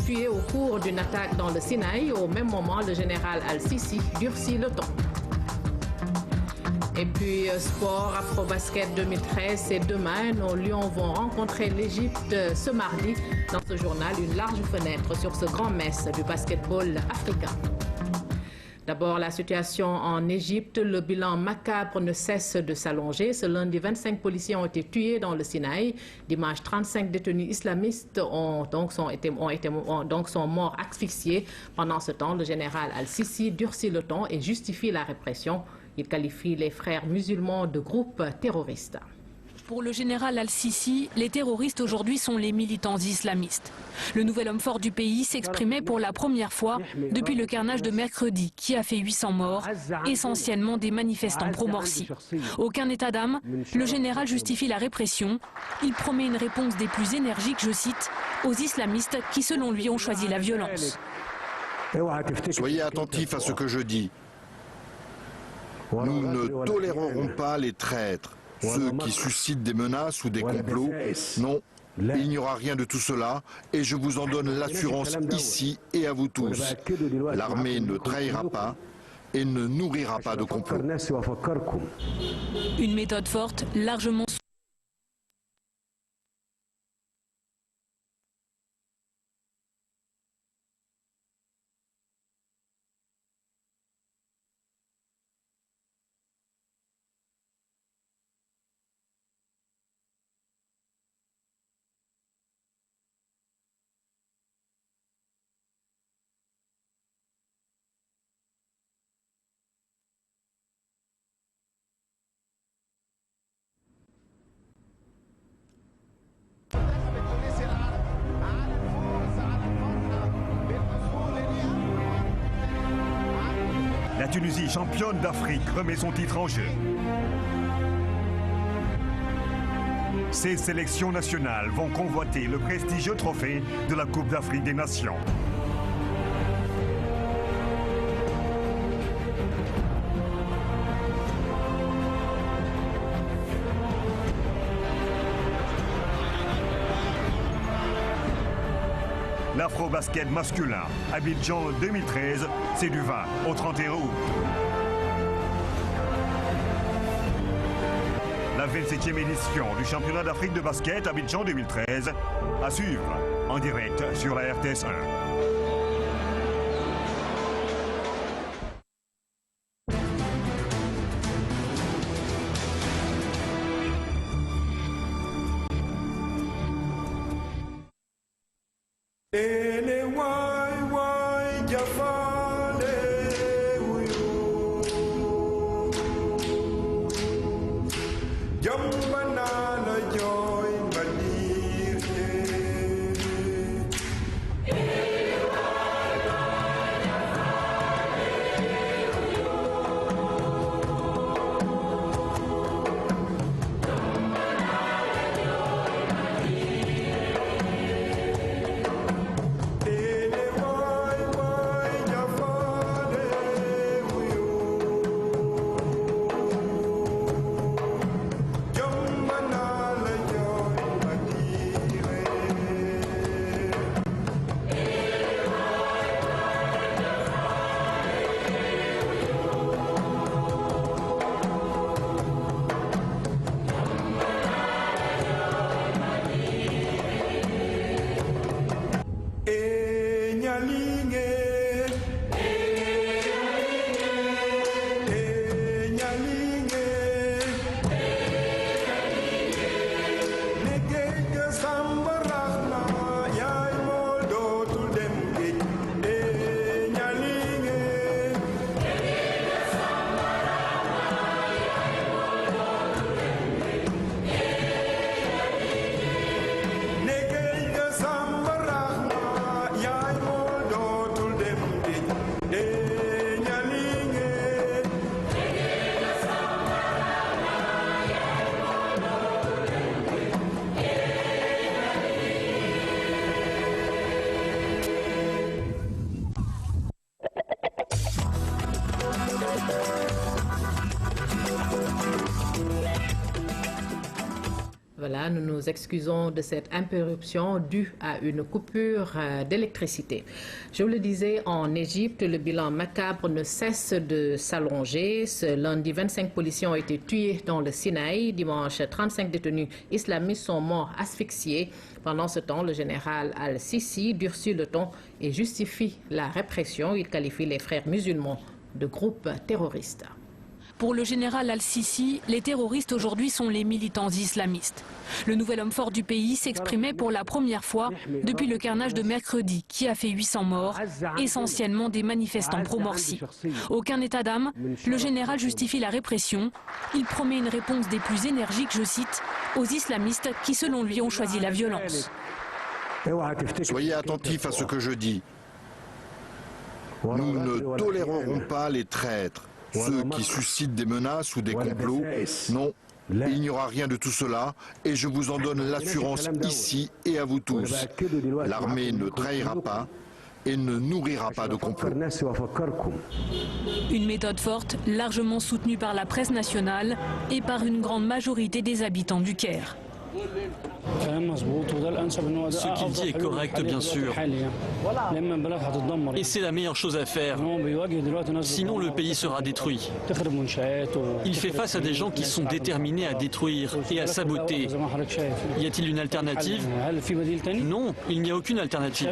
tué au cours d'une attaque dans le Sinaï. Au même moment, le général Al-Sisi durcit le ton. Et puis, sport, Afrobasket 2013, c'est demain. Nos Lions vont rencontrer l'Égypte ce mardi. Dans ce journal, une large fenêtre sur ce grand mess du basketball africain. D'abord, la situation en Égypte. Le bilan macabre ne cesse de s'allonger. Ce lundi, 25 policiers ont été tués dans le Sinaï. Dimanche, 35 détenus islamistes sont morts asphyxiés. Pendant ce temps, le général Al-Sisi durcit le ton et justifie la répression. Il qualifie les frères musulmans de groupes terroristes. Pour le général Al-Sisi, les terroristes aujourd'hui sont les militants islamistes. Le nouvel homme fort du pays s'exprimait pour la première fois depuis le carnage de mercredi qui a fait 800 morts, essentiellement des manifestants pro-Morsi. Aucun état d'âme, le général justifie la répression. Il promet une réponse des plus énergiques, je cite, aux islamistes qui selon lui ont choisi la violence. Soyez attentifs à ce que je dis. Nous ne tolérerons pas les traîtres, ceux qui suscitent des menaces ou des complots. Non, il n'y aura rien de tout cela et je vous en donne l'assurance ici et à vous tous. L'armée ne trahira pas et ne nourrira pas de complots. Une méthode forte, largement La Tunisie, championne d'Afrique, remet son titre en jeu. 16 sélections nationales vont convoiter le prestigieux trophée de la Coupe d'Afrique des Nations. L'Afro-basket masculin, Abidjan 2013, c'est du 20 au 31 août. La 27e édition du championnat d'Afrique de basket Abidjan 2013 à suivre en direct sur la RTS 1. nous excusons de cette interruption due à une coupure d'électricité. Je vous le disais, en Égypte, le bilan macabre ne cesse de s'allonger. Ce lundi, 25 policiers ont été tués dans le Sinaï. Dimanche, 35 détenus islamistes sont morts asphyxiés. Pendant ce temps, le général Al-Sisi durcit le ton et justifie la répression. Il qualifie les frères musulmans de groupes terroristes. Pour le général Al-Sisi, les terroristes aujourd'hui sont les militants islamistes. Le nouvel homme fort du pays s'exprimait pour la première fois depuis le carnage de mercredi qui a fait 800 morts, essentiellement des manifestants pro-Morsi. Aucun état d'âme, le général justifie la répression. Il promet une réponse des plus énergiques, je cite, aux islamistes qui selon lui ont choisi la violence. Soyez attentifs à ce que je dis. Nous ne tolérerons pas les traîtres. Ceux qui suscitent des menaces ou des complots, non, il n'y aura rien de tout cela et je vous en donne l'assurance ici et à vous tous. L'armée ne trahira pas et ne nourrira pas de complots. Une méthode forte, largement soutenue par la presse nationale et par une grande majorité des habitants du Caire. Ce qu'il dit est correct, bien sûr. Et c'est la meilleure chose à faire. Sinon, le pays sera détruit. Il fait face à des gens qui sont déterminés à détruire et à saboter. Y a-t-il une alternative? Non, il n'y a aucune alternative.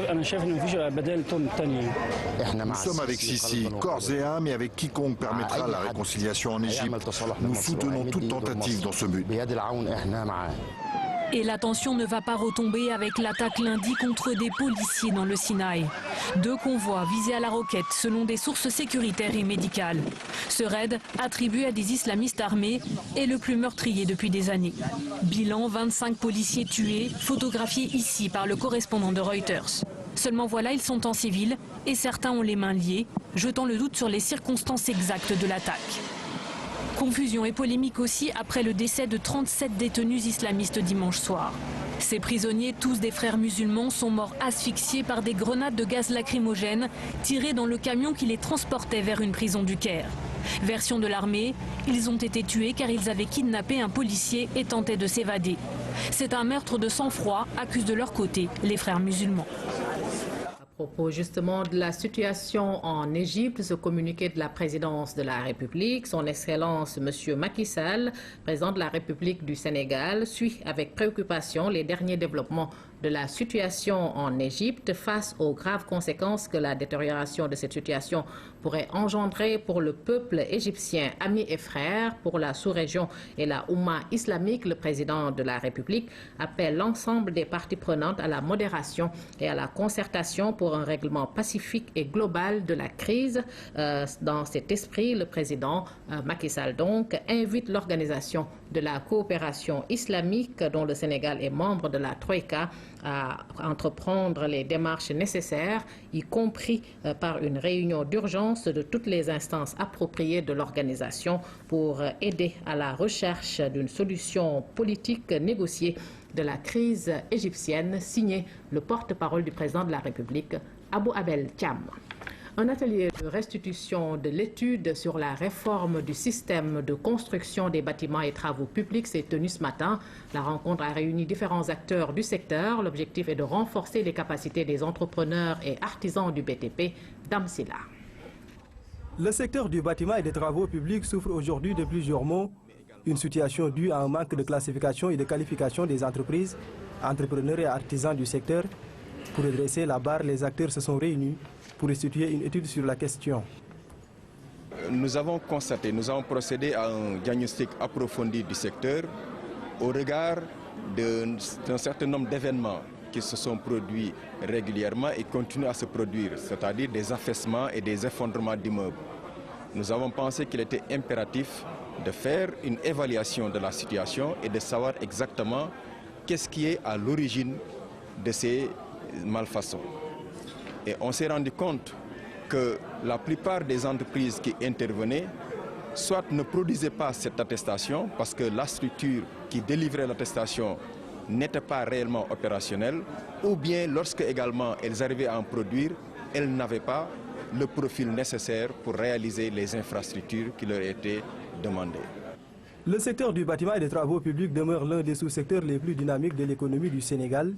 Nous sommes avec Sisi, corps et âme, et avec quiconque permettra la réconciliation en Égypte. Nous soutenons toute tentative dans ce but. Et la tension ne va pas retomber avec l'attaque lundi contre des policiers dans le Sinaï. 2 convois visés à la roquette selon des sources sécuritaires et médicales. Ce raid, attribué à des islamistes armés, est le plus meurtrier depuis des années. Bilan, 25 policiers tués, photographiés ici par le correspondant de Reuters. Seulement voilà, ils sont en civil et certains ont les mains liées, jetant le doute sur les circonstances exactes de l'attaque. Confusion et polémique aussi après le décès de 37 détenus islamistes dimanche soir. Ces prisonniers, tous des frères musulmans, sont morts asphyxiés par des grenades de gaz lacrymogène tirées dans le camion qui les transportait vers une prison du Caire. Version de l'armée, ils ont été tués car ils avaient kidnappé un policier et tentaient de s'évader. C'est un meurtre de sang-froid, accusent de leur côté les frères musulmans. À propos justement de la situation en Égypte, ce communiqué de la présidence de la République, son Excellence M. Macky Sall, président de la République du Sénégal, suit avec préoccupation les derniers développements de la situation en Égypte face aux graves conséquences que la détérioration de cette situation pourrait engendrer pour le peuple égyptien, amis et frères, pour la sous-région et la Oumma islamique. Le président de la République appelle l'ensemble des parties prenantes à la modération et à la concertation pour un règlement pacifique et global de la crise. Dans cet esprit, le président Macky Sall donc invite l'organisation de la coopération islamique dont le Sénégal est membre de la Troïka à entreprendre les démarches nécessaires, y compris par une réunion d'urgence de toutes les instances appropriées de l'organisation pour aider à la recherche d'une solution politique négociée de la crise égyptienne, signé le porte-parole du président de la République, Abou Abel Thiam. Un atelier de restitution de l'étude sur la réforme du système de construction des bâtiments et travaux publics s'est tenu ce matin. La rencontre a réuni différents acteurs du secteur. L'objectif est de renforcer les capacités des entrepreneurs et artisans du BTP. Damsila. Le secteur du bâtiment et des travaux publics souffre aujourd'hui de plusieurs maux. Une situation due à un manque de classification et de qualification des entreprises, entrepreneurs et artisans du secteur. Pour redresser la barre, les acteurs se sont réunis pour instituer une étude sur la question. Nous avons constaté, nous avons procédé à un diagnostic approfondi du secteur au regard d'un certain nombre d'événements qui se sont produits régulièrement et continuent à se produire, c'est-à-dire des affaissements et des effondrements d'immeubles. Nous avons pensé qu'il était impératif de faire une évaluation de la situation et de savoir exactement qu'est-ce qui est à l'origine de ces malfaçons. Et on s'est rendu compte que la plupart des entreprises qui intervenaient, soit ne produisaient pas cette attestation, parce que la structure qui délivrait l'attestation n'était pas réellement opérationnelle, ou bien lorsque également elles arrivaient à en produire, elles n'avaient pas le profil nécessaire pour réaliser les infrastructures qui leur étaient demandées. Le secteur du bâtiment et des travaux publics demeure l'un des sous-secteurs les plus dynamiques de l'économie du Sénégal.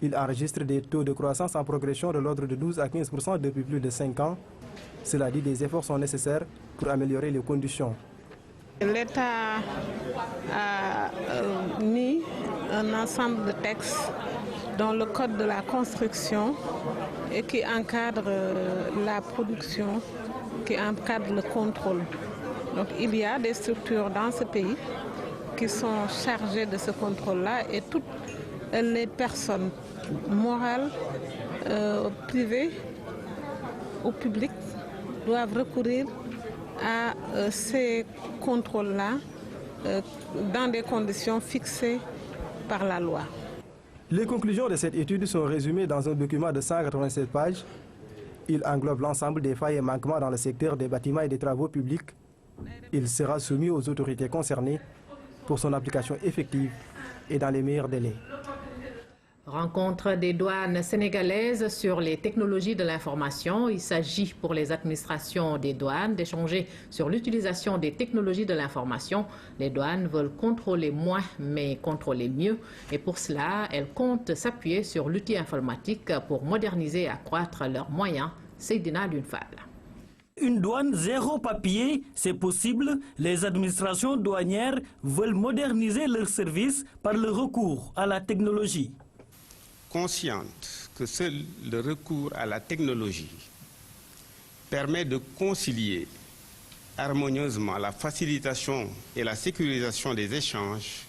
Il enregistre des taux de croissance en progression de l'ordre de 12 à 15% depuis plus de 5 ans. Cela dit, des efforts sont nécessaires pour améliorer les conditions. L'État a mis un ensemble de textes dans le code de la construction et qui encadre la production, qui encadre le contrôle. Donc il y a des structures dans ce pays qui sont chargées de ce contrôle-là et toutes les personnes morales, privées ou publiques doivent recourir à ces contrôles-là dans des conditions fixées par la loi. Les conclusions de cette étude sont résumées dans un document de 187 pages. Il englobe l'ensemble des failles et manquements dans le secteur des bâtiments et des travaux publics. Il sera soumis aux autorités concernées pour son application effective et dans les meilleurs délais. Rencontre des douanes sénégalaises sur les technologies de l'information. Il s'agit pour les administrations des douanes d'échanger sur l'utilisation des technologies de l'information. Les douanes veulent contrôler moins mais contrôler mieux. Et pour cela, elles comptent s'appuyer sur l'outil informatique pour moderniser et accroître leurs moyens. Seydina Lunfal. Une douane zéro papier, c'est possible. Les administrations douanières veulent moderniser leurs services par le recours à la technologie. Consciente que seul le recours à la technologie permet de concilier harmonieusement la facilitation et la sécurisation des échanges,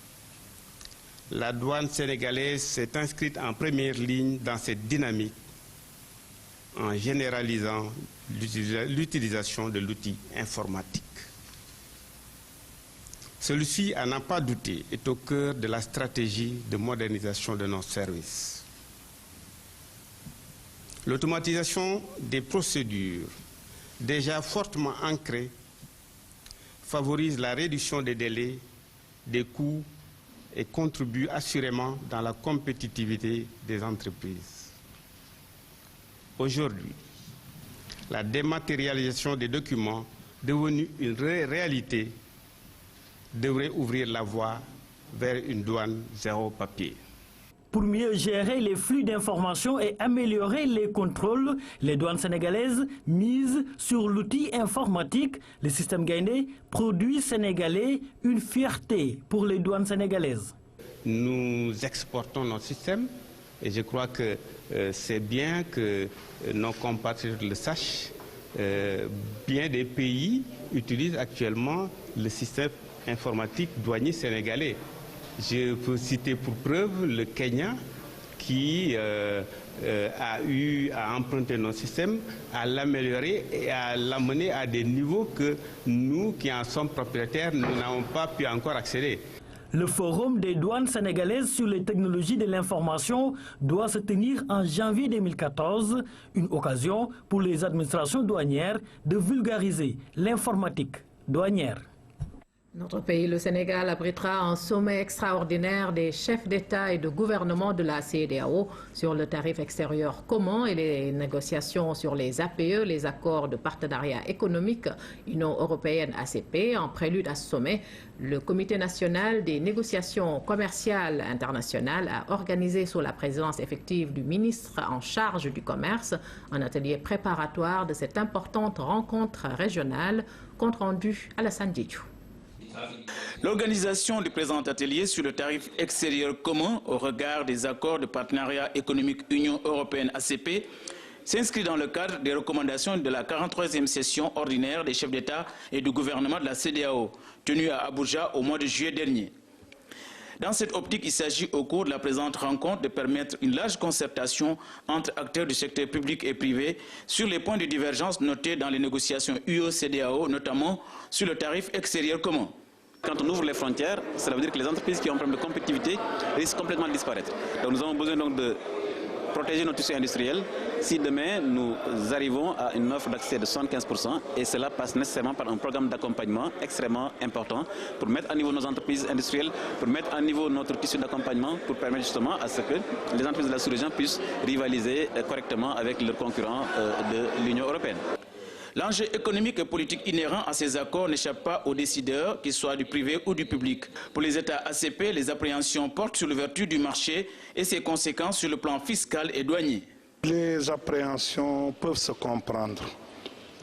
la douane sénégalaise s'est inscrite en première ligne dans cette dynamique en généralisant l'utilisation de l'outil informatique. Celui-ci, à n'en pas douter, est au cœur de la stratégie de modernisation de nos services. L'automatisation des procédures, déjà fortement ancrées, favorise la réduction des délais, des coûts et contribue assurément dans la compétitivité des entreprises. Aujourd'hui, la dématérialisation des documents, devenue une réalité, devrait ouvrir la voie vers une douane zéro papier. Pour mieux gérer les flux d'informations et améliorer les contrôles, les douanes sénégalaises misent sur l'outil informatique. Le système Gaindé, produit sénégalais, une fierté pour les douanes sénégalaises. Nous exportons notre système et je crois que c'est bien que nos compatriotes le sachent. Bien des pays utilisent actuellement le système informatique douanier sénégalais. Je peux citer pour preuve le Kenya qui a eu à emprunter nos systèmes, à l'améliorer et à l'amener à des niveaux que nous, qui en sommes propriétaires, nous n'avons pas pu encore accéder. Le forum des douanes sénégalaises sur les technologies de l'information doit se tenir en janvier 2014, une occasion pour les administrations douanières de vulgariser l'informatique douanière. Notre pays, le Sénégal, abritera un sommet extraordinaire des chefs d'État et de gouvernement de la CEDEAO sur le tarif extérieur commun et les négociations sur les APE, les accords de partenariat économique Union européenne ACP. En prélude à ce sommet, le Comité national des négociations commerciales internationales a organisé sous la présidence effective du ministre en charge du commerce un atelier préparatoire de cette importante rencontre régionale, compte rendu à la Sandidjou. L'organisation du présent atelier sur le tarif extérieur commun au regard des accords de partenariat économique Union européenne ACP s'inscrit dans le cadre des recommandations de la 43e session ordinaire des chefs d'État et du gouvernement de la CEDEAO, tenue à Abuja au mois de juillet dernier. Dans cette optique, il s'agit au cours de la présente rencontre de permettre une large concertation entre acteurs du secteur public et privé sur les points de divergence notés dans les négociations UE-CEDEAO, notamment sur le tarif extérieur commun. Quand on ouvre les frontières, cela veut dire que les entreprises qui ont un problème de compétitivité risquent complètement de disparaître. Donc nous avons besoin de protéger notre tissu industriel si demain nous arrivons à une offre d'accès de 75%, et cela passe nécessairement par un programme d'accompagnement extrêmement important pour mettre à niveau nos entreprises industrielles, pour mettre à niveau notre tissu d'accompagnement, pour permettre justement à ce que les entreprises de la sous-région puissent rivaliser correctement avec leurs concurrents de l'Union européenne. L'enjeu économique et politique inhérent à ces accords n'échappe pas aux décideurs, qu'ils soient du privé ou du public. Pour les États ACP, les appréhensions portent sur l'ouverture du marché et ses conséquences sur le plan fiscal et douanier. Les appréhensions peuvent se comprendre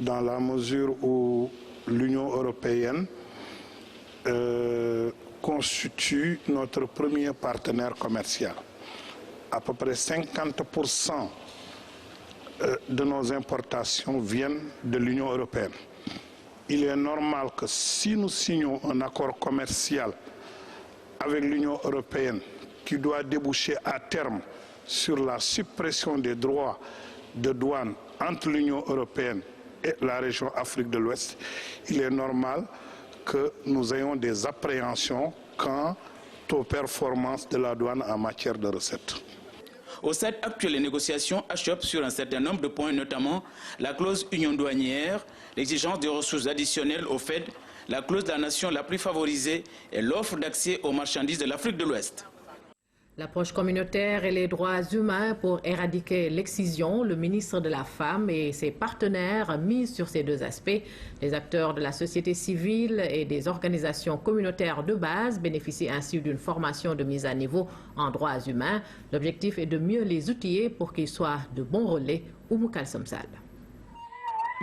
dans la mesure où l'Union européenne constitue notre premier partenaire commercial. À peu près 50% de nos importations viennent de l'Union européenne. Il est normal que si nous signons un accord commercial avec l'Union européenne qui doit déboucher à terme sur la suppression des droits de douane entre l'Union européenne et la région Afrique de l'Ouest, il est normal que nous ayons des appréhensions quant aux performances de la douane en matière de recettes. Au stade actuel, les négociations achoppent sur un certain nombre de points, notamment la clause union douanière, l'exigence de ressources additionnelles au Fed, la clause de la nation la plus favorisée et l'offre d'accès aux marchandises de l'Afrique de l'Ouest. L'approche communautaire et les droits humains pour éradiquer l'excision, le ministre de la Femme et ses partenaires misent sur ces deux aspects. Les acteurs de la société civile et des organisations communautaires de base bénéficient ainsi d'une formation de mise à niveau en droits humains. L'objectif est de mieux les outiller pour qu'ils soient de bons relais. Oumou Kalsom Sall.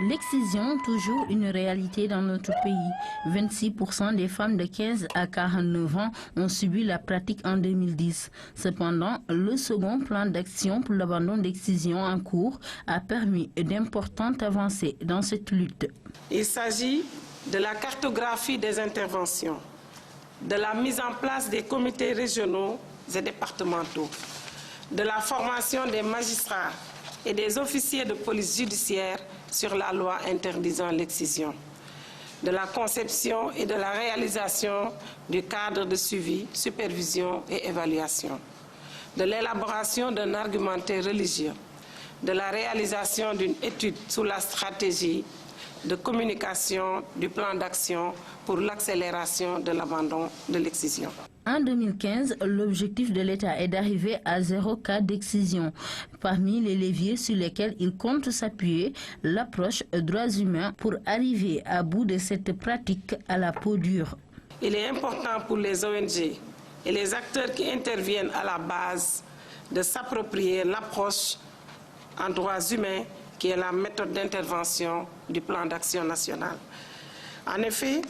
L'excision, toujours une réalité dans notre pays. 26% des femmes de 15 à 49 ans ont subi la pratique en 2010. Cependant, le second plan d'action pour l'abandon d'excision en cours a permis d'importantes avancées dans cette lutte. Il s'agit de la cartographie des interventions, de la mise en place des comités régionaux et départementaux, de la formation des magistrats et des officiers de police judiciaire sur la loi interdisant l'excision, de la conception et de la réalisation du cadre de suivi, supervision et évaluation, de l'élaboration d'un argumentaire religieux, de la réalisation d'une étude sur la stratégie de communication du plan d'action pour l'accélération de l'abandon de l'excision. En 2015, l'objectif de l'État est d'arriver à 0 cas d'excision. Parmi les leviers sur lesquels il compte s'appuyer, l'approche droits humains pour arriver à bout de cette pratique à la peau dure. Il est important pour les ONG et les acteurs qui interviennent à la base de s'approprier l'approche en droits humains qui est la méthode d'intervention du plan d'action national. En effet,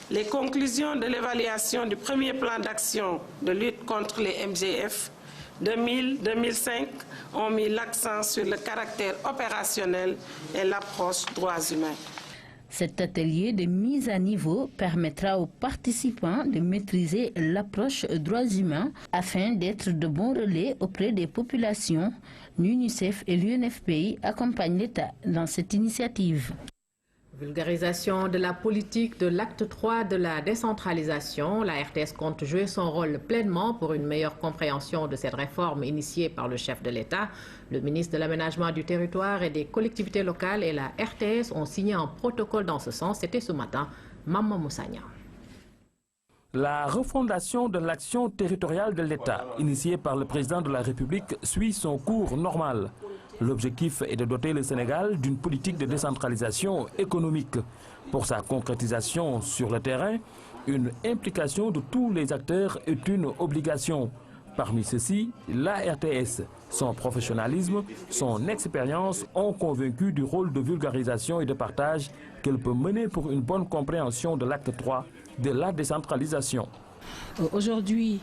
les conclusions de l'évaluation du premier plan d'action de lutte contre les MGF 2000-2005 ont mis l'accent sur le caractère opérationnel et l'approche droits humains. Cet atelier de mise à niveau permettra aux participants de maîtriser l'approche droits humains afin d'être de bons relais auprès des populations. L'UNICEF et l'UNFPI accompagnent l'État dans cette initiative. Vulgarisation de la politique de l'acte 3 de la décentralisation. La RTS compte jouer son rôle pleinement pour une meilleure compréhension de cette réforme initiée par le chef de l'État. Le ministre de l'Aménagement du Territoire et des collectivités locales et la RTS ont signé un protocole dans ce sens. C'était ce matin. Maman Moussagna. La refondation de l'action territoriale de l'État, initiée par le président de la République, suit son cours normal. L'objectif est de doter le Sénégal d'une politique de décentralisation économique. Pour sa concrétisation sur le terrain, une implication de tous les acteurs est une obligation. Parmi ceux-ci, la RTS. Son professionnalisme, son expérience ont convaincu du rôle de vulgarisation et de partage qu'elle peut mener pour une bonne compréhension de l'acte 3 de la décentralisation. Aujourd'hui,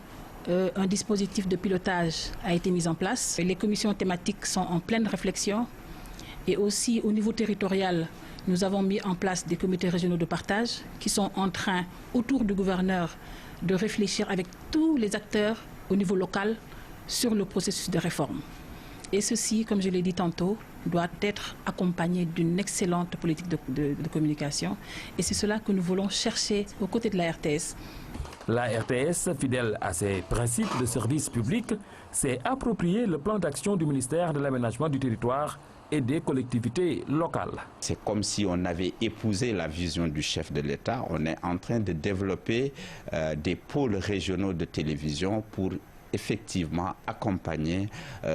un dispositif de pilotage a été mis en place. Les commissions thématiques sont en pleine réflexion et aussi au niveau territorial, nous avons mis en place des comités régionaux de partage qui sont en train, autour du gouverneur, de réfléchir avec tous les acteurs au niveau local sur le processus de réforme. Et ceci, comme je l'ai dit tantôt, doit être accompagné d'une excellente politique de communication. Et c'est cela que nous voulons chercher aux côtés de la RTS. La RTS, fidèle à ses principes de service public, s'est approprié le plan d'action du ministère de l'Aménagement du Territoire et des collectivités locales. C'est comme si on avait épousé la vision du chef de l'État. On est en train de développer des pôles régionaux de télévision pour effectivement accompagner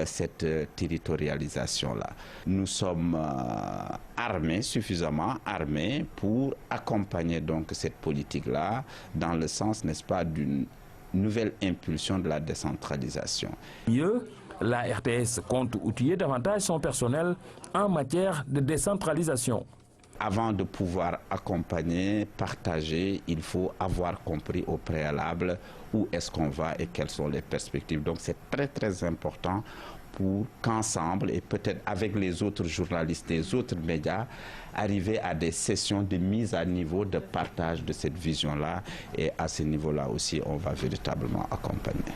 cette territorialisation-là. Nous sommes à armés, suffisamment armés pour accompagner donc cette politique-là dans le sens, n'est-ce pas, d'une nouvelle impulsion de la décentralisation. Mieux, la RTS compte outiller davantage son personnel en matière de décentralisation. Avant de pouvoir accompagner, partager, il faut avoir compris au préalable où est-ce qu'on va et quelles sont les perspectives. Donc c'est très très important pour qu'ensemble et peut-être avec les autres journalistes, les autres médias, arriver à des sessions de mise à niveau, de partage de cette vision-là. Et à ce niveau-là aussi, on va véritablement accompagner.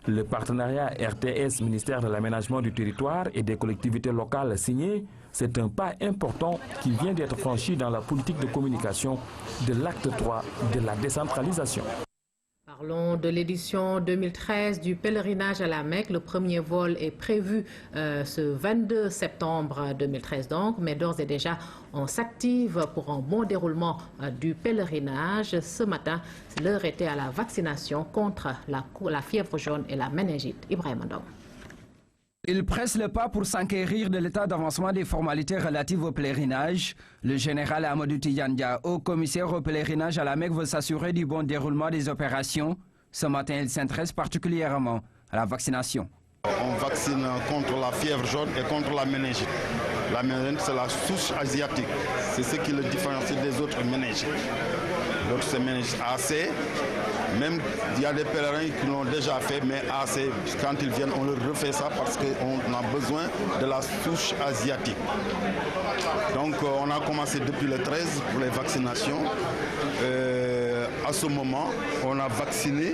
Le partenariat RTS, ministère de l'Aménagement du Territoire et des collectivités locales signé, c'est un pas important qui vient d'être franchi dans la politique de communication de l'acte 3 de la décentralisation. Parlons de l'édition 2013 du pèlerinage à la Mecque. Le premier vol est prévu ce 22 septembre 2013 donc, mais d'ores et déjà on s'active pour un bon déroulement du pèlerinage. Ce matin, l'heure était à la vaccination contre la fièvre jaune et la méningite. Ibrahim Ndong. Il presse le pas pour s'enquérir de l'état d'avancement des formalités relatives au pèlerinage. Le général Amadou Tidiane Dia, haut commissaire au pèlerinage à la Mecque, veut s'assurer du bon déroulement des opérations. Ce matin, il s'intéresse particulièrement à la vaccination. On vaccine contre la fièvre jaune et contre la méningite. La méningite, c'est la souche asiatique. C'est ce qui le différencie des autres méningites. L'autre, c'est méningite AC. Même il y a des pèlerins qui l'ont déjà fait, mais AC, quand ils viennent, on leur refait ça parce qu'on a besoin de la souche asiatique. Donc on a commencé depuis le 13 pour les vaccinations. À ce moment, on a vacciné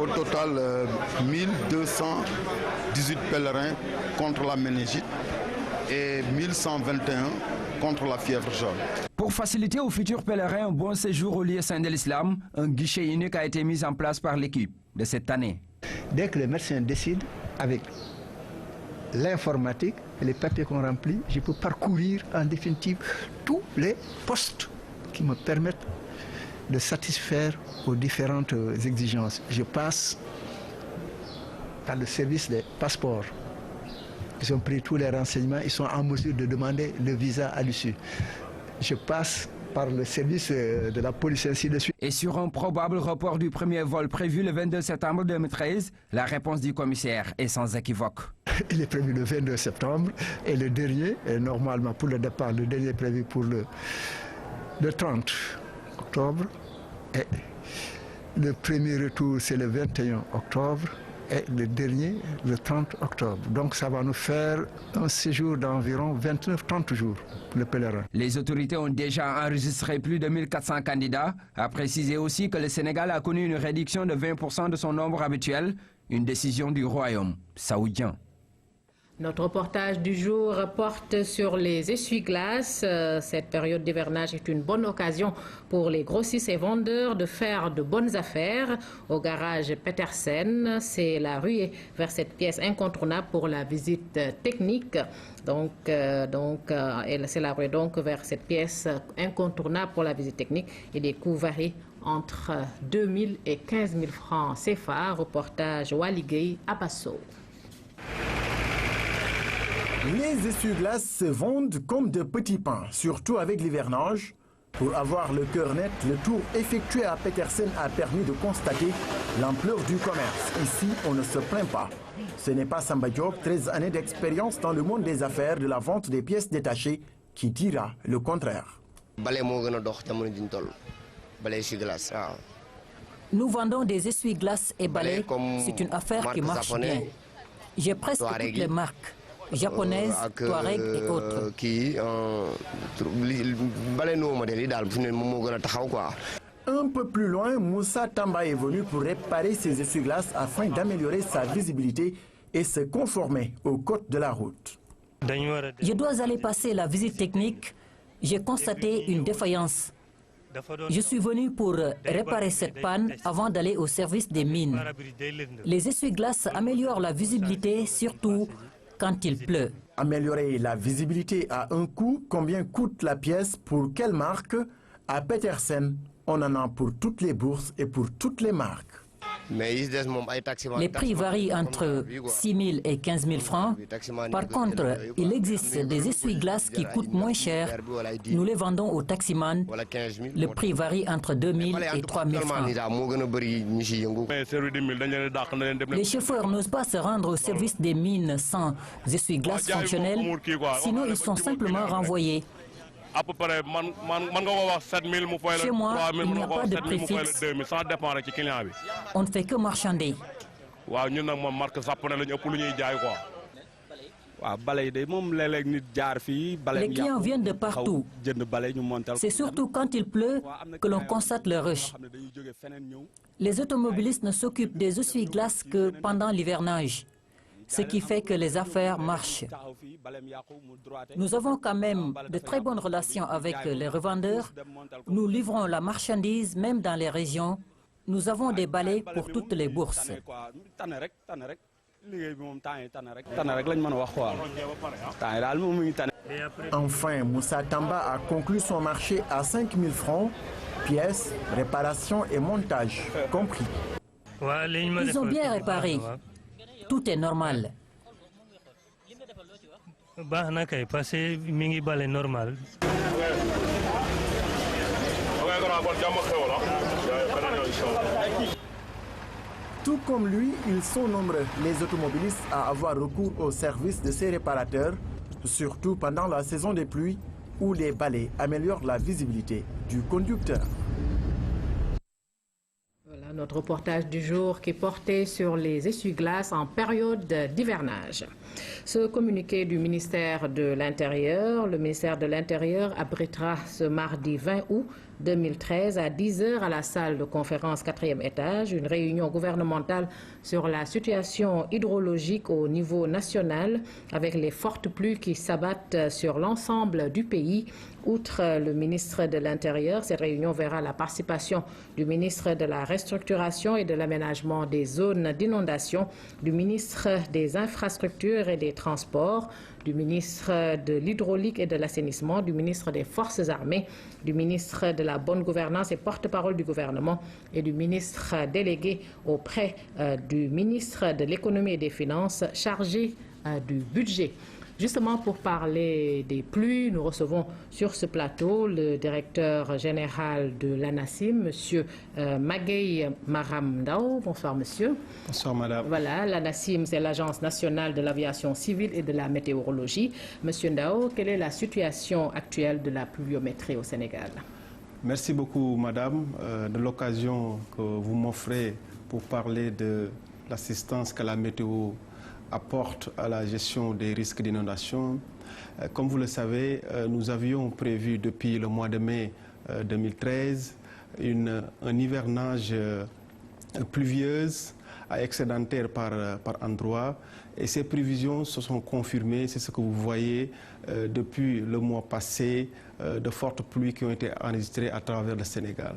au total 1218 pèlerins contre la méningite et 1121 contre la fièvre jaune. Pour faciliter aux futurs pèlerins un bon séjour au lieu saint de l'islam, un guichet unique a été mis en place par l'équipe de cette année. Dès que le médecin décide, avec l'informatique et les papiers qu'on remplit, je peux parcourir en définitive tous les postes qui me permettent de satisfaire aux différentes exigences. Je passe par le service des passeports. Ils ont pris tous les renseignements, ils sont en mesure de demander le visa à l'issue. Je passe par le service de la police ainsi de suite. Et sur un probable report du premier vol prévu le 22 septembre 2013, la réponse du commissaire est sans équivoque. Il est prévu le 22 septembre et le dernier, et normalement pour le départ, le dernier est prévu pour le 30 octobre. Et le premier retour, c'est le 21 octobre. Et le dernier, le 30 octobre. Donc ça va nous faire un séjour d'environ 29-30 jours pour le pèlerin. Les autorités ont déjà enregistré plus de 1400 candidats. A précisé aussi que le Sénégal a connu une réduction de 20% de son nombre habituel, une décision du royaume saoudien. Notre reportage du jour porte sur les essuie-glaces. Cette période d'hivernage est une bonne occasion pour les grossistes et vendeurs de faire de bonnes affaires. Au garage Petersen, c'est la ruée vers cette pièce incontournable pour la visite technique. C'est la ruée donc vers cette pièce incontournable pour la visite technique et des coûts varient entre 2 000 et 15 000 francs CFA. Reportage Waligay à Basso. Les essuie-glaces se vendent comme de petits pains, surtout avec l'hivernage. Pour avoir le cœur net, le tour effectué à Petersen a permis de constater l'ampleur du commerce. Ici, on ne se plaint pas. Ce n'est pas Samba Diop, 13 années d'expérience dans le monde des affaires de la vente des pièces détachées, qui dira le contraire. Nous vendons des essuie-glaces et balais. C'est une affaire qui marche bien. J'ai presque toutes les marques. Japonaises, Touareg et autres. Un peu plus loin, Moussa Tamba est venu pour réparer ses essuie-glaces afin d'améliorer sa visibilité et se conformer aux codes de la route. Je dois aller passer la visite technique. J'ai constaté une défaillance. Je suis venu pour réparer cette panne avant d'aller au service des mines. Les essuie-glaces améliorent la visibilité, surtout quand il pleut. Améliorer la visibilité a un coût. Combien coûte la pièce? Pour quelle marque? À Petersen, on en a pour toutes les bourses et pour toutes les marques. Les prix varient entre 6 000 et 15 000 francs. Par contre, il existe des essuie-glaces qui coûtent moins cher. Nous les vendons aux taximans. Le prix varie entre 2 000 et 3 000 francs. Les chauffeurs n'osent pas se rendre au service des mines sans essuie-glaces fonctionnels, sinon ils sont simplement renvoyés. Chez moi, il n'y a pas de prix fixe. On ne fait que marchander. Les clients viennent de partout. C'est surtout quand il pleut que l'on constate le rush. Les automobilistes ne s'occupent des essuie-glaces que pendant l'hivernage, ce qui fait que les affaires marchent. Nous avons quand même de très bonnes relations avec les revendeurs. Nous livrons la marchandise même dans les régions. Nous avons des balais pour toutes les bourses. Enfin, Moussa Tamba a conclu son marché à 5 000 francs, pièces, réparation et montage compris. Ils ont bien réparé. Tout est normal. Tout comme lui, ils sont nombreux, les automobilistes, à avoir recours au service de ces réparateurs, surtout pendant la saison des pluies où les balais améliorent la visibilité du conducteur. Voilà notre reportage du jour qui portait sur les essuie-glaces en période d'hivernage. Ce communiqué du ministère de l'Intérieur, le ministère de l'Intérieur abritera ce mardi 20 août 2013 à 10 h à la salle de conférence 4e étage, une réunion gouvernementale sur la situation hydrologique au niveau national avec les fortes pluies qui s'abattent sur l'ensemble du pays. Outre le ministre de l'Intérieur, cette réunion verra la participation du ministre de la Restructuration et de l'Aménagement des zones d'inondation, du ministre des Infrastructures et des Transports, du ministre de l'Hydraulique et de l'Assainissement, du ministre des Forces armées, du ministre de la Bonne Gouvernance et porte-parole du gouvernement et du ministre délégué auprès du ministre de l'Économie et des Finances chargé du budget. Justement, pour parler des pluies, nous recevons sur ce plateau le directeur général de l'ANACIM, M. Magueye Maram Ndao. Bonsoir, monsieur. Bonsoir, madame. Voilà, l'ANACIM, c'est l'Agence nationale de l'aviation civile et de la météorologie. Monsieur Ndao, quelle est la situation actuelle de la pluviométrie au Sénégal? Merci beaucoup, madame, de l'occasion que vous m'offrez pour parler de l'assistance que la météo apporte à la gestion des risques d'inondation. Comme vous le savez, nous avions prévu depuis le mois de mai 2013 un hivernage pluvieuse à excédentaire par endroit, et ces prévisions se sont confirmées. C'est ce que vous voyez depuis le mois passé, de fortes pluies qui ont été enregistrées à travers le Sénégal.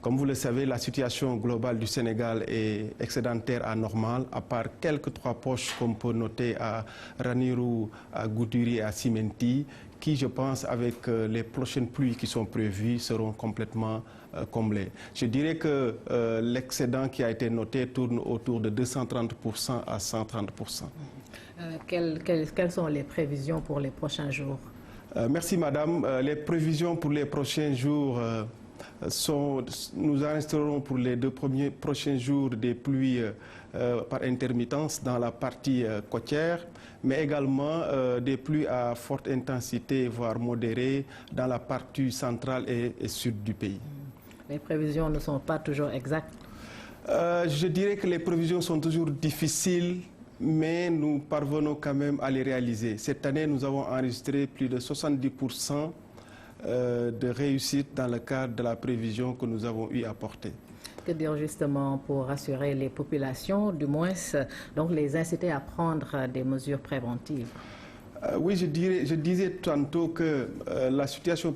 Comme vous le savez, la situation globale du Sénégal est excédentaire à normale, à part quelques trois poches qu'on peut noter à Ranirou, à Goudiri et à Simenti, qui, je pense, avec les prochaines pluies qui sont prévues, seront complètement comblées. Je dirais que l'excédent qui a été noté tourne autour de 230% à 130%. Quelles sont les prévisions pour les prochains jours? Merci, madame. Les prévisions pour les prochains jours nous enregistrerons pour les prochains jours des pluies par intermittence dans la partie côtière, mais également des pluies à forte intensité, voire modérée, dans la partie centrale et sud du pays. Les prévisions ne sont pas toujours exactes? Je dirais que les prévisions sont toujours difficiles, mais nous parvenons quand même à les réaliser. Cette année, nous avons enregistré plus de 70% de réussite dans le cadre de la prévision que nous avons eu à porter. Que dire justement pour rassurer les populations, du moins donc les inciter à prendre des mesures préventives? Oui, je disais tantôt que la situation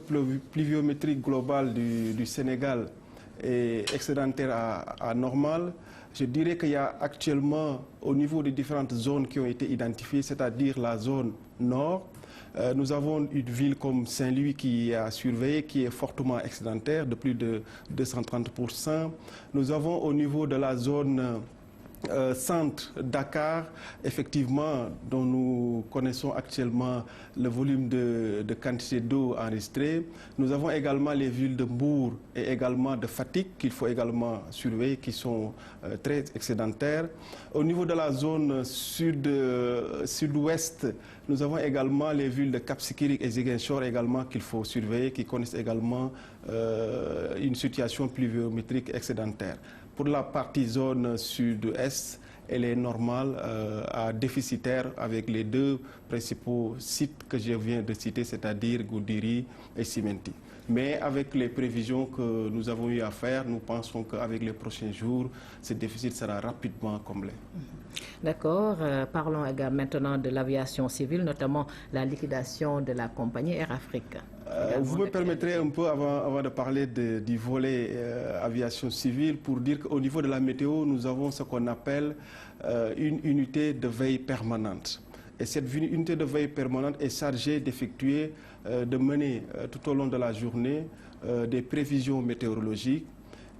pluviométrique globale du Sénégal est excédentaire à normale. Je dirais qu'il y a actuellement, au niveau des différentes zones qui ont été identifiées, c'est-à-dire la zone nord, Nous avons une ville comme Saint-Louis qui a surveillé, qui est fortement excédentaire de plus de 230%. Nous avons au niveau de la zone centre Dakar, effectivement, dont nous connaissons actuellement le volume de quantité d'eau enregistrée. Nous avons également les villes de Mbour et également de Fatick qu'il faut également surveiller, qui sont très excédentaires. Au niveau de la zone sud-ouest, nous avons également les villes de Cap Skirring et Ziguinchor également qu'il faut surveiller, qui connaissent également une situation pluviométrique excédentaire. Pour la partie zone sud-est, elle est normale à déficitaire avec les deux principaux sites que je viens de citer, c'est-à-dire Goudiri et Simenti. Mais avec les prévisions que nous avons eu à faire, nous pensons qu'avec les prochains jours, ce déficit sera rapidement comblé. D'accord. Parlons maintenant de l'aviation civile, notamment la liquidation de la compagnie Air Afrique. Vous me permettrez un peu, avant de parler du volet aviation civile, pour dire qu'au niveau de la météo, nous avons ce qu'on appelle une unité de veille permanente. Et cette unité de veille permanente est chargée d'effectuer, de mener tout au long de la journée des prévisions météorologiques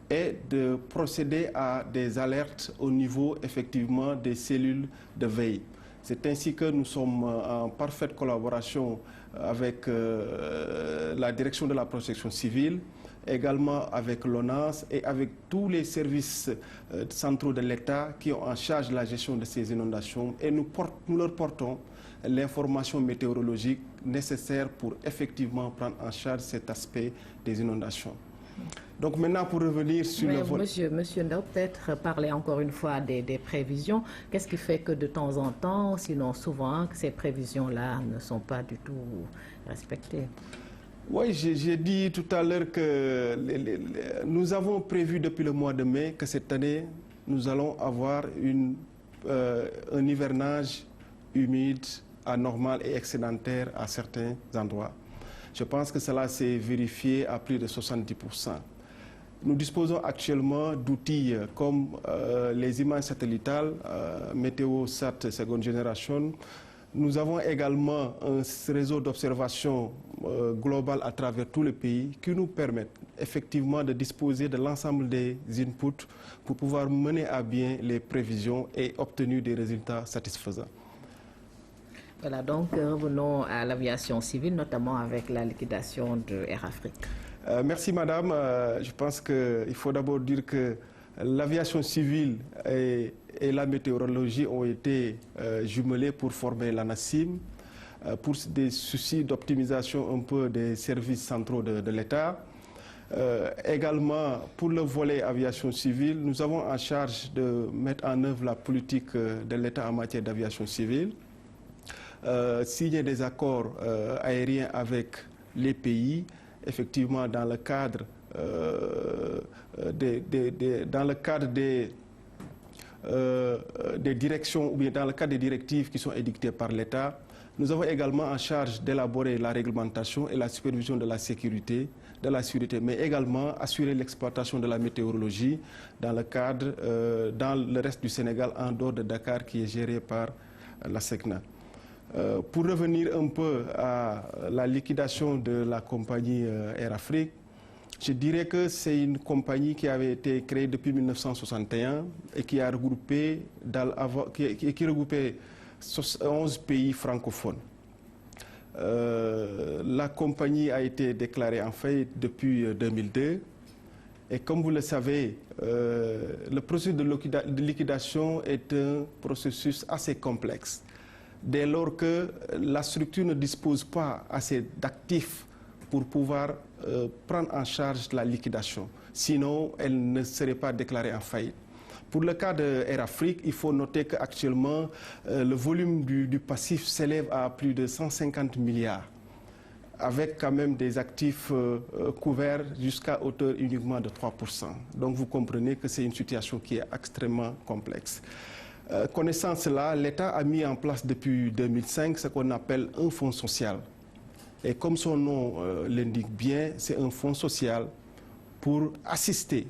et de procéder à des alertes au niveau effectivement des cellules de veille. C'est ainsi que nous sommes en parfaite collaboration avec la direction de la protection civile, également avec l'ONAS et avec tous les services centraux de l'État qui ont en charge la gestion de ces inondations. Et nous leur portons l'information météorologique nécessaire pour effectivement prendre en charge cet aspect des inondations. Donc maintenant, pour revenir sur le volet... Monsieur Ndao, peut-être parler encore une fois des prévisions. Qu'est-ce qui fait que de temps en temps, sinon souvent, que ces prévisions-là ne sont pas du tout respectées? Oui, j'ai dit tout à l'heure que nous avons prévu depuis le mois de mai que cette année, nous allons avoir un hivernage humide, anormal et excédentaire à certains endroits. Je pense que cela s'est vérifié à plus de 70%. Nous disposons actuellement d'outils comme les images satellitales, Météosat seconde génération. Nous avons également un réseau d'observation global à travers tout le pays qui nous permettent effectivement de disposer de l'ensemble des inputs pour pouvoir mener à bien les prévisions et obtenir des résultats satisfaisants. Voilà, donc revenons à l'aviation civile, notamment avec la liquidation de Air Afrique. Merci Madame. Je pense qu'il faut d'abord dire que l'aviation civile et la météorologie ont été jumelées pour former l'ANACIM, pour des soucis d'optimisation un peu des services centraux de l'État. Également, pour le volet aviation civile, nous avons en charge de mettre en œuvre la politique de l'État en matière d'aviation civile, signer des accords aériens avec les pays, effectivement dans le cadre des directions ou bien dans le cadre des directives qui sont édictées par l'État. Nous avons également en charge d'élaborer la réglementation et la supervision de la sécurité, mais également assurer l'exploitation de la météorologie dans le cadre, dans le reste du Sénégal, en dehors de Dakar, qui est géré par la SECNA. Pour revenir un peu à la liquidation de la compagnie Air Afrique, je dirais que c'est une compagnie qui avait été créée depuis 1961 et qui a regroupé, qui regroupait 11 pays francophones. La compagnie a été déclarée en faillite depuis 2002 et comme vous le savez, le processus de liquidation est un processus assez complexe. Dès lors que la structure ne dispose pas assez d'actifs pour pouvoir prendre en charge la liquidation. Sinon, elle ne serait pas déclarée en faillite. Pour le cas de Air Afrique, il faut noter qu'actuellement, le volume du passif s'élève à plus de 150 milliards, avec quand même des actifs couverts jusqu'à hauteur uniquement de 3%. Donc vous comprenez que c'est une situation qui est extrêmement complexe. Connaissant cela, l'État a mis en place depuis 2005 ce qu'on appelle un fonds social. Et comme son nom l'indique bien, c'est un fonds social pour assister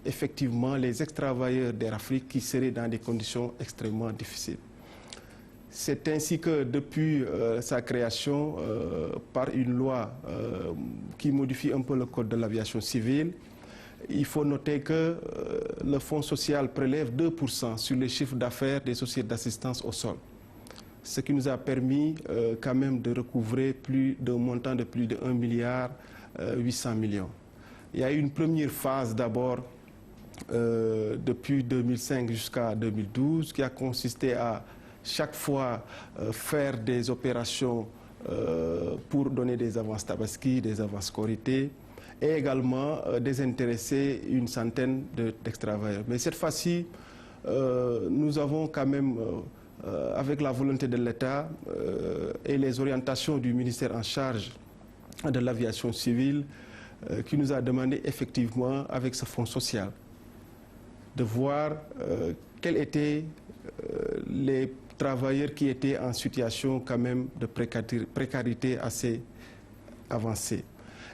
effectivement les ex-travailleurs d'Air Afrique qui seraient dans des conditions extrêmement difficiles. C'est ainsi que depuis sa création, par une loi qui modifie un peu le code de l'aviation civile, il faut noter que le Fonds social prélève 2% sur les chiffres d'affaires des sociétés d'assistance au sol. Ce qui nous a permis quand même de recouvrer d'un montant de plus de 1,8 milliard. Il y a eu une première phase d'abord depuis 2005 jusqu'à 2012 qui a consisté à chaque fois faire des opérations pour donner des avances Tabaski, des avances Korité et également désintéresser une centaine d'ex-travailleurs. Mais cette fois-ci, nous avons quand même, avec la volonté de l'État et les orientations du ministère en charge de l'aviation civile, qui nous a demandé effectivement, avec ce fonds social, de voir quels étaient les travailleurs qui étaient en situation quand même de précarité assez avancée.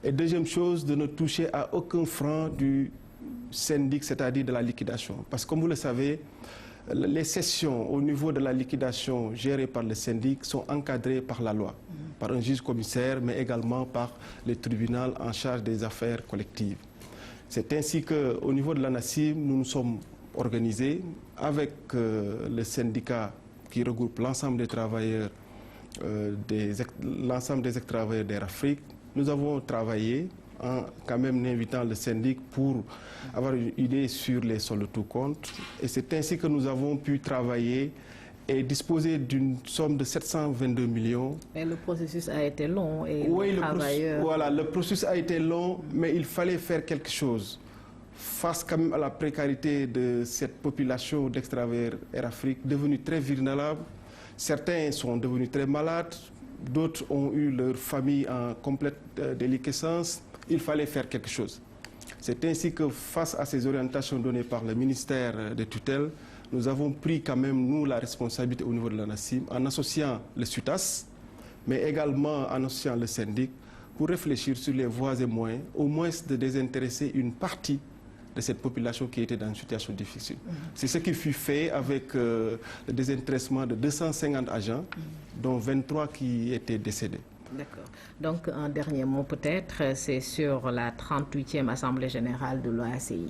Et deuxième chose, de ne toucher à aucun franc du syndic, c'est-à-dire de la liquidation. Parce que comme vous le savez, les cessions au niveau de la liquidation gérées par le syndic sont encadrées par la loi, par un juge commissaire, mais également par le tribunal en charge des affaires collectives. C'est ainsi qu'au niveau de l'ANACIM, nous nous sommes organisés avec le syndicat qui regroupe l'ensemble des travailleurs, l'ensemble des ex-travailleurs d'Air Afrique. Nous avons travaillé en quand même invitant le syndic pour avoir une idée sur les soldes tout compte. Et c'est ainsi que nous avons pu travailler et disposer d'une somme de 722 millions. Mais le processus a été long et oui, le processus a été long, mais il fallait faire quelque chose. Face quand même à la précarité de cette population d'ex-travailleurs Air Afrique, devenue très vulnérable. Certains sont devenus très malades, d'autres ont eu leur famille en complète déliquescence. Il fallait faire quelque chose. C'est ainsi que face à ces orientations données par le ministère de tutelle, nous avons pris quand même, nous, la responsabilité au niveau de l'ANACIM, en associant le SUTAS, mais également en associant le syndic, pour réfléchir sur les voies et moyens, au moins de désintéresser une partie de cette population qui était dans une situation difficile. C'est ce qui fut fait avec le désintéressement de 250 agents, dont 23 qui étaient décédés. D'accord. Donc, un dernier mot peut-être, c'est sur la 38e Assemblée générale de l'OACI.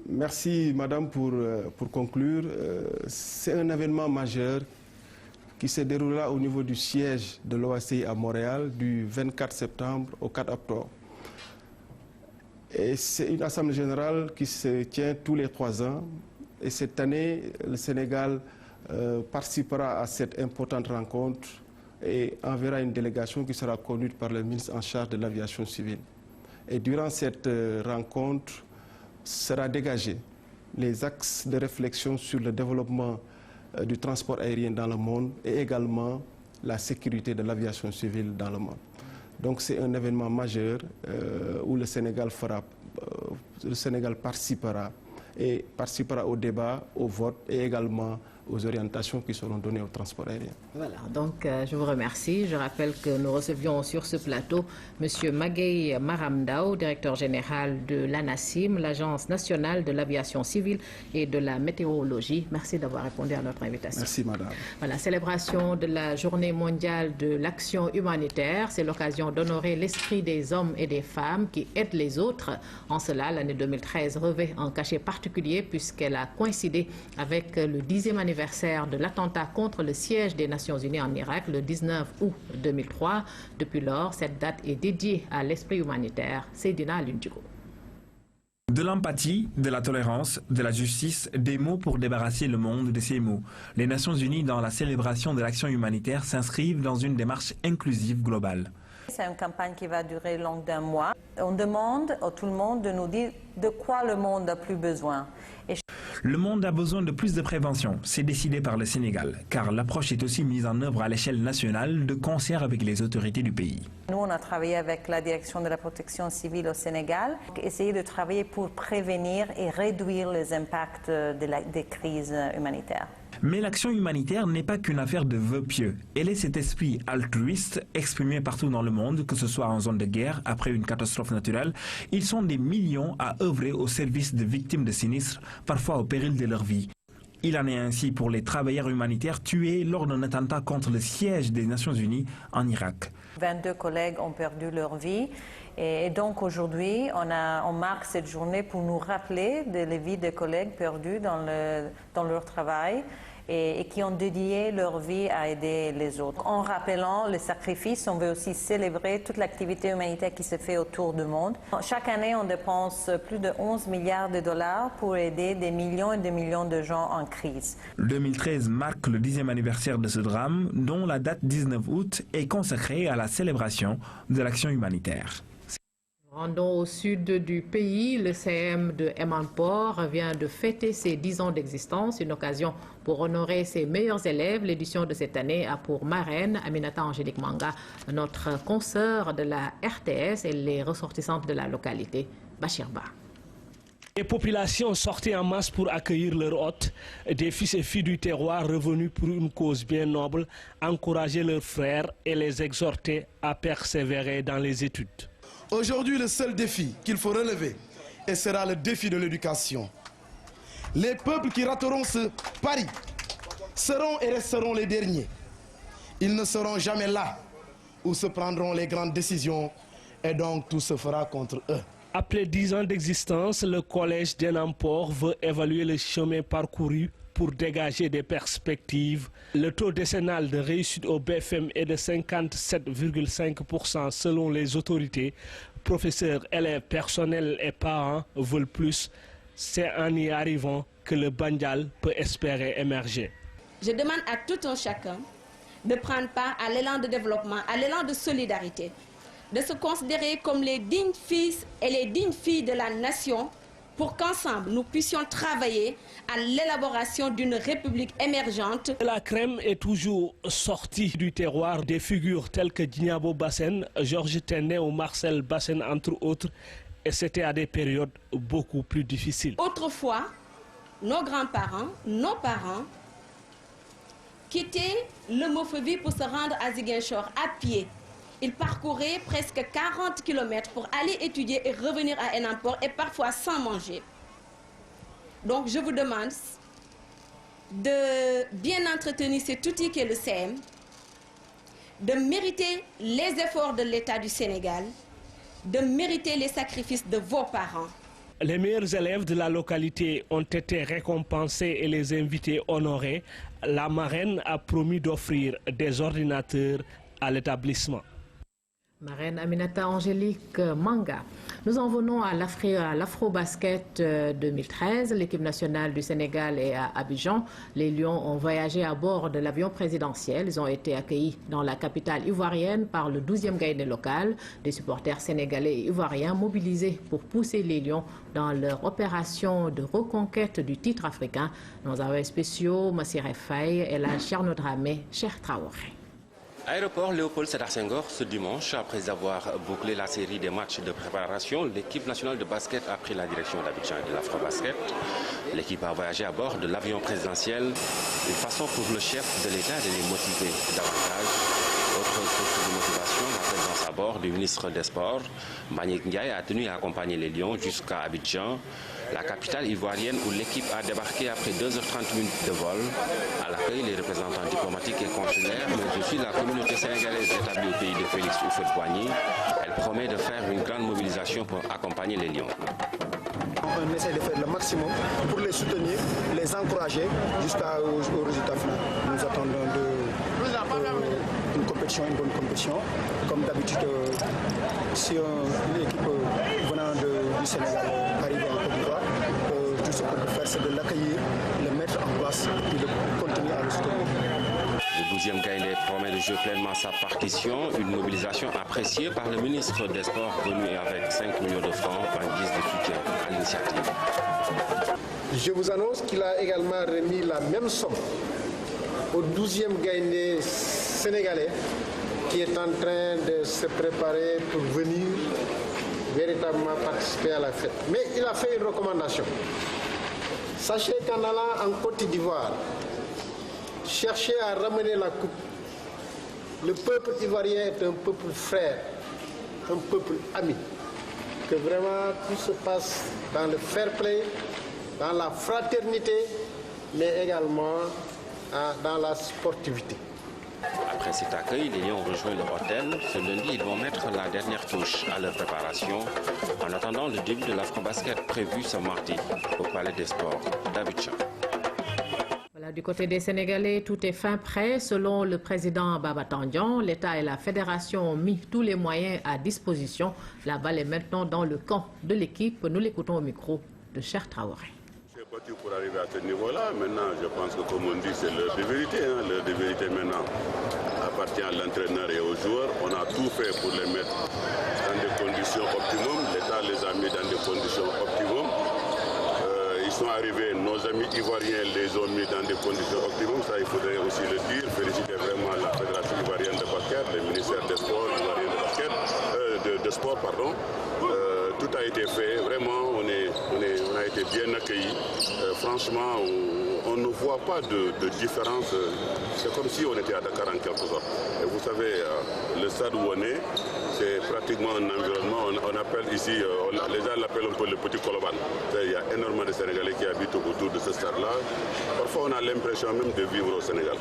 Merci, Madame, pour conclure. C'est un événement majeur qui se déroulera au niveau du siège de l'OACI à Montréal du 24 septembre au 4 octobre. Et c'est une assemblée générale qui se tient tous les 3 ans. Et cette année, le Sénégal participera à cette importante rencontre et enverra une délégation qui sera conduite par le ministre en charge de l'aviation civile. Et durant cette rencontre, sera dégagé les axes de réflexion sur le développement du transport aérien dans le monde et également la sécurité de l'aviation civile dans le monde. Donc c'est un événement majeur où le Sénégal participera au débat, au vote et également aux orientations qui seront données au transport aérien. Voilà, donc je vous remercie. Je rappelle que nous recevions sur ce plateau M. Magueye Maramdao, directeur général de l'ANACIM, l'Agence nationale de l'aviation civile et de la météorologie. Merci d'avoir répondu à notre invitation. Merci, madame. Voilà, célébration de la Journée mondiale de l'action humanitaire. C'est l'occasion d'honorer l'esprit des hommes et des femmes qui aident les autres. En cela, l'année 2013 revêt un cachet particulier puisqu'elle a coïncidé avec le 10e anniversaire de l'attentat contre le siège des Nations Unies en Irak le 19 août 2003. Depuis lors, cette date est dédiée à l'esprit humanitaire. Seydina Lundjugo. De l'empathie, de la tolérance, de la justice, des mots pour débarrasser le monde de ces mots. Les Nations Unies, dans la célébration de l'action humanitaire, s'inscrivent dans une démarche inclusive globale. C'est une campagne qui va durer long d'un mois. On demande à tout le monde de nous dire de quoi le monde a plus besoin. Le monde a besoin de plus de prévention. C'est décidé par le Sénégal, car l'approche est aussi mise en œuvre à l'échelle nationale de concert avec les autorités du pays. Nous, on a travaillé avec la direction de la protection civile au Sénégal, essayer de travailler pour prévenir et réduire les impacts des crises humanitaires. Mais l'action humanitaire n'est pas qu'une affaire de vœux pieux. Elle est cet esprit altruiste exprimé partout dans le monde, que ce soit en zone de guerre, après une catastrophe naturelle. Ils sont des millions à œuvrer au service de victimes de sinistres, parfois au péril de leur vie. Il en est ainsi pour les travailleurs humanitaires tués lors d'un attentat contre le siège des Nations Unies en Irak. 22 collègues ont perdu leur vie et donc aujourd'hui on marque cette journée pour nous rappeler de la vie des collègues perdus dans leur travail et qui ont dédié leur vie à aider les autres. En rappelant le sacrifice, on veut aussi célébrer toute l'activité humanitaire qui se fait autour du monde. Chaque année, on dépense plus de 11 milliards de dollars pour aider des millions et des millions de gens en crise. 2013 marque le 10e anniversaire de ce drame, dont la date 19 août est consacrée à la célébration de l'action humanitaire. Rendons au sud du pays, le CM de Emanpor vient de fêter ses 10 ans d'existence, une occasion pour honorer ses meilleurs élèves. L'édition de cette année a pour marraine Aminata Angélique Manga, notre consoeur de la RTS et les ressortissantes de la localité, Bachirba. Les populations sortaient en masse pour accueillir leurs hôtes, des fils et filles du terroir revenus pour une cause bien noble, encourager leurs frères et les exhorter à persévérer dans les études. Aujourd'hui, le seul défi qu'il faut relever, et sera le défi de l'éducation. Les peuples qui rateront ce pari seront et resteront les derniers. Ils ne seront jamais là où se prendront les grandes décisions et donc tout se fera contre eux. Après 10 ans d'existence, le collège d'Emanpor veut évaluer le chemin parcouru pour dégager des perspectives. Le taux décennal de réussite au BFM est de 57,5% selon les autorités. Professeurs, élèves, personnels et parents veulent plus. C'est en y arrivant que le Bandial peut espérer émerger. Je demande à tout un chacun de prendre part à l'élan de développement, à l'élan de solidarité, de se considérer comme les dignes fils et les dignes filles de la nation, pour qu'ensemble nous puissions travailler à l'élaboration d'une république émergente. La crème est toujours sortie du terroir. Des figures telles que Djignabo Bassène, Georges Tenet ou Marcel Bassène entre autres, et c'était à des périodes beaucoup plus difficiles. Autrefois, nos grands-parents, nos parents, quittaient le Mofevi pour se rendre à Ziguinchor à pied. Ils parcouraient presque 40 km pour aller étudier et revenir à Emanpor et parfois sans manger. Donc je vous demande de bien entretenir cet outil qu'est le CM, de mériter les efforts de l'État du Sénégal, de mériter les sacrifices de vos parents. Les meilleurs élèves de la localité ont été récompensés et les invités honorés. La marraine a promis d'offrir des ordinateurs à l'établissement. Marraine Aminata Angélique Manga. Nous en venons à l'Afro-Basket 2013. L'équipe nationale du Sénégal est à Abidjan. Les Lions ont voyagé à bord de l'avion présidentiel. Ils ont été accueillis dans la capitale ivoirienne par le 12e Gaïndé local. Des supporters sénégalais et ivoiriens mobilisés pour pousser les Lions dans leur opération de reconquête du titre africain. Nos envoyés spéciaux, Massire Faye et la Cherno Dramé, Cheikh Traoré. Aéroport Léopold Sédar Senghor ce dimanche, après avoir bouclé la série des matchs de préparation, l'équipe nationale de basket a pris la direction d'Abidjan et de l'Afro-Basket. L'équipe a voyagé à bord de l'avion présidentiel, une façon pour le chef de l'État de les motiver davantage. Autre source de motivation, la présence à bord du ministre des Sports, Mbagnick Ndiaye, a tenu à accompagner les Lions jusqu'à Abidjan, la capitale ivoirienne où l'équipe a débarqué après 2h30 minutes de vol. À l'accueil, les représentants diplomatiques et consulaires, mais aussi la communauté sénégalaise établie au pays de Félix Houphouët-Boigny. Elle promet de faire une grande mobilisation pour accompagner les Lions. On essaie de faire le maximum pour les soutenir, les encourager jusqu'au résultat final. Nous attendons une compétition, une bonne compétition. Comme d'habitude, si une équipe venant du Sénégal arrive en Côte d'Ivoire, tout ce qu'on peut faire, c'est de l'accueillir, le mettre en place et puis de continuer à le soutenir. Le 12e Gaïndé promet de jouer pleinement sa partition, une mobilisation appréciée par le ministre des Sports venu avec 5 millions de francs en guise de soutien à l'initiative. Je vous annonce qu'il a également remis la même somme au 12e Gaïndé sénégalais qui est en train de se préparer pour venir véritablement participer à la fête. Mais il a fait une recommandation. Sachez qu'en allant en Côte d'Ivoire, chercher à ramener la coupe, le peuple ivoirien est un peuple frère, un peuple ami, que vraiment tout se passe dans le fair play, dans la fraternité mais également dans la sportivité. Après cet accueil, les Lions ont rejoint leur hôtel. Ce lundi, ils vont mettre la dernière touche à leur préparation en attendant le début de l'Afrobasket prévu ce mardi au Palais des Sports d'Abidjan. Voilà, du côté des Sénégalais, tout est fin prêt. Selon le président Baba Tandian, l'État et la Fédération ont mis tous les moyens à disposition. La balle est maintenant dans le camp de l'équipe. Nous l'écoutons au micro de Cheikh Traoré. Pour arriver à ce niveau-là, maintenant je pense que comme on dit c'est l'heure de vérité. L'heure de vérité maintenant appartient à l'entraîneur et aux joueurs. On a tout fait pour les mettre dans des conditions optimum. L'État les a mis dans des conditions optimum. Ils sont arrivés, nos amis ivoiriens les ont mis dans des conditions optimum. Ça il faudrait aussi le dire. Féliciter vraiment la Fédération ivoirienne de basket, le ministère des Sports ivoirien de basket, de sport pardon. Tout a été fait, vraiment on a été bien accueillis. Franchement, on ne voit pas de différence. C'est comme si on était à Dakar en quelque sorte. Et vous savez, le stade où on est, c'est pratiquement un environnement, on appelle ici, les gens l'appellent un peu le petit Koloban. Il y a énormément de Sénégalais qui habitent autour de ce stade-là. Parfois on a l'impression même de vivre au Sénégal.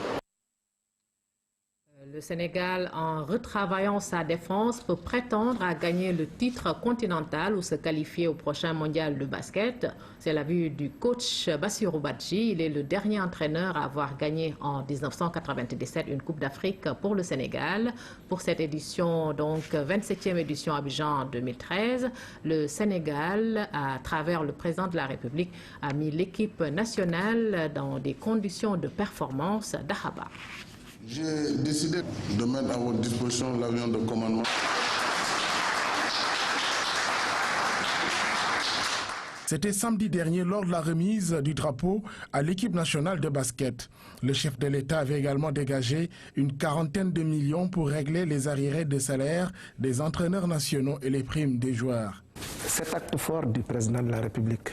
Le Sénégal, en retravaillant sa défense, peut prétendre à gagner le titre continental ou se qualifier au prochain mondial de basket. C'est l'avis du coach Bassirou Badji. Il est le dernier entraîneur à avoir gagné en 1997 une Coupe d'Afrique pour le Sénégal. Pour cette édition, donc 27e édition Abidjan 2013, le Sénégal, à travers le président de la République, a mis l'équipe nationale dans des conditions de performance d'Ahaba. J'ai décidé de mettre à votre disposition l'avion de commandement. C'était samedi dernier lors de la remise du drapeau à l'équipe nationale de basket. Le chef de l'État avait également dégagé une quarantaine de millions pour régler les arriérés de salaire des entraîneurs nationaux et les primes des joueurs. Cet acte fort du président de la République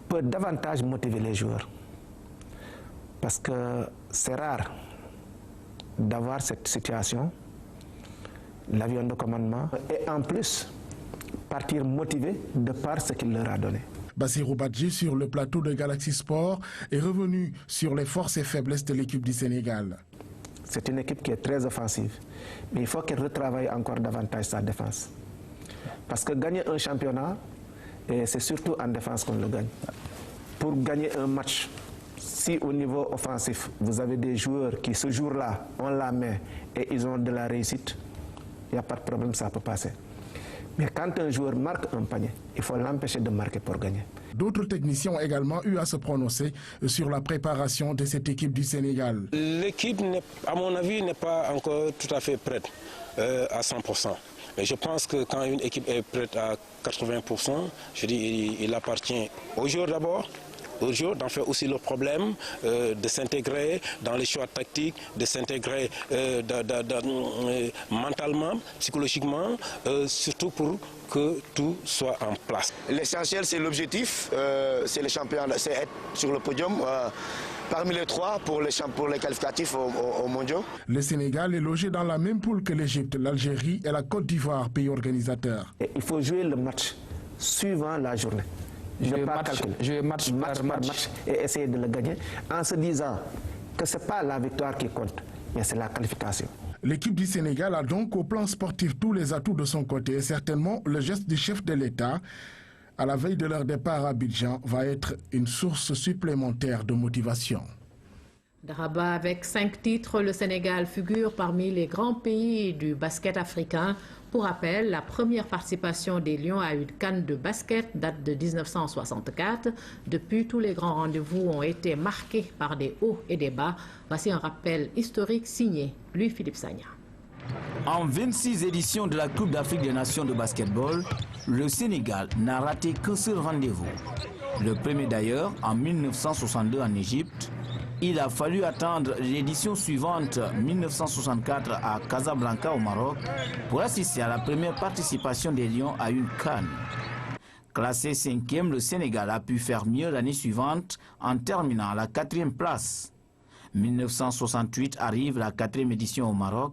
peut davantage motiver les joueurs. Parce que c'est rare d'avoir cette situation, l'avion de commandement, et en plus partir motivé de par ce qu'il leur a donné. Bassirou Badji, sur le plateau de Galaxy Sport, est revenu sur les forces et faiblesses de l'équipe du Sénégal. C'est une équipe qui est très offensive, mais il faut qu'elle retravaille encore davantage sa défense. Parce que gagner un championnat, c'est surtout en défense qu'on le gagne. Pour gagner un match, si au niveau offensif, vous avez des joueurs qui ce jour-là ont la main et ils ont de la réussite, il n'y a pas de problème, ça peut passer. Mais quand un joueur marque un panier, il faut l'empêcher de marquer pour gagner. D'autres techniciens ont également eu à se prononcer sur la préparation de cette équipe du Sénégal. L'équipe, à mon avis, n'est pas encore tout à fait prête à 100%. Mais je pense que quand une équipe est prête à 80%, je dis, il appartient aux joueurs d'abord, aux joueurs d'en faire aussi le problème, de s'intégrer dans les choix tactiques, de s'intégrer mentalement, psychologiquement, surtout pour que tout soit en place. L'essentiel, c'est l'objectif, c'est le championnat, c'est être sur le podium parmi les trois pour les qualificatifs aux mondiaux. Le Sénégal est logé dans la même poule que l'Égypte, l'Algérie et la Côte d'Ivoire, pays organisateur. Et il faut jouer le match suivant la journée. Jouer match par match et essayer de le gagner en se disant que ce n'est pas la victoire qui compte, mais c'est la qualification. L'équipe du Sénégal a donc au plan sportif tous les atouts de son côté et certainement le geste du chef de l'État à la veille de leur départ à Abidjan va être une source supplémentaire de motivation. Rabat, avec 5 titres, le Sénégal figure parmi les grands pays du basket africain. Pour rappel, la première participation des Lions à une CAN de basket date de 1964. Depuis, tous les grands rendez-vous ont été marqués par des hauts et des bas. Voici un rappel historique signé Louis-Philippe Sagna. En 26 éditions de la Coupe d'Afrique des Nations de basketball, le Sénégal n'a raté qu'un seul rendez-vous. Le premier d'ailleurs en 1962 en Égypte. Il a fallu attendre l'édition suivante, 1964, à Casablanca au Maroc, pour assister à la première participation des Lions à une CAN. Classé 5e, le Sénégal a pu faire mieux l'année suivante en terminant à la 4e place. 1968 arrive la 4e édition au Maroc.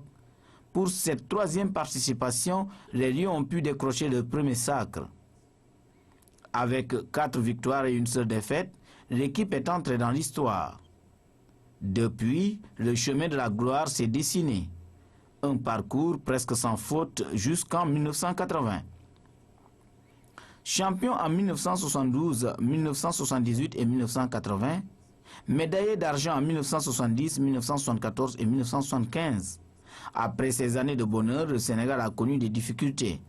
Pour cette 3e participation, les Lions ont pu décrocher le premier sacre. Avec 4 victoires et une seule défaite, l'équipe est entrée dans l'histoire. Depuis, le chemin de la gloire s'est dessiné. Un parcours presque sans faute jusqu'en 1980. Champion en 1972, 1978 et 1980, médaillé d'argent en 1970, 1974 et 1975. Après ces années de bonheur, le Sénégal a connu des difficultés.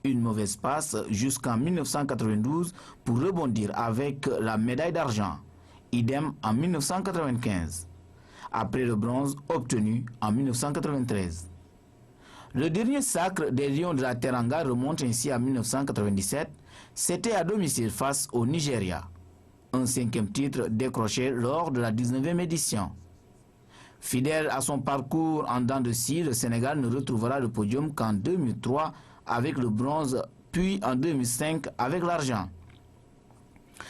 Une mauvaise passe jusqu'en 1992 pour rebondir avec la médaille d'argent. Idem en 1995. Après le bronze obtenu en 1993. Le dernier sacre des Lions de la Teranga remonte ainsi à 1997. C'était à domicile face au Nigeria. Un 5e titre décroché lors de la 19e édition. Fidèle à son parcours en dents de scie, le Sénégal ne retrouvera le podium qu'en 2003 avec le bronze, puis en 2005 avec l'argent.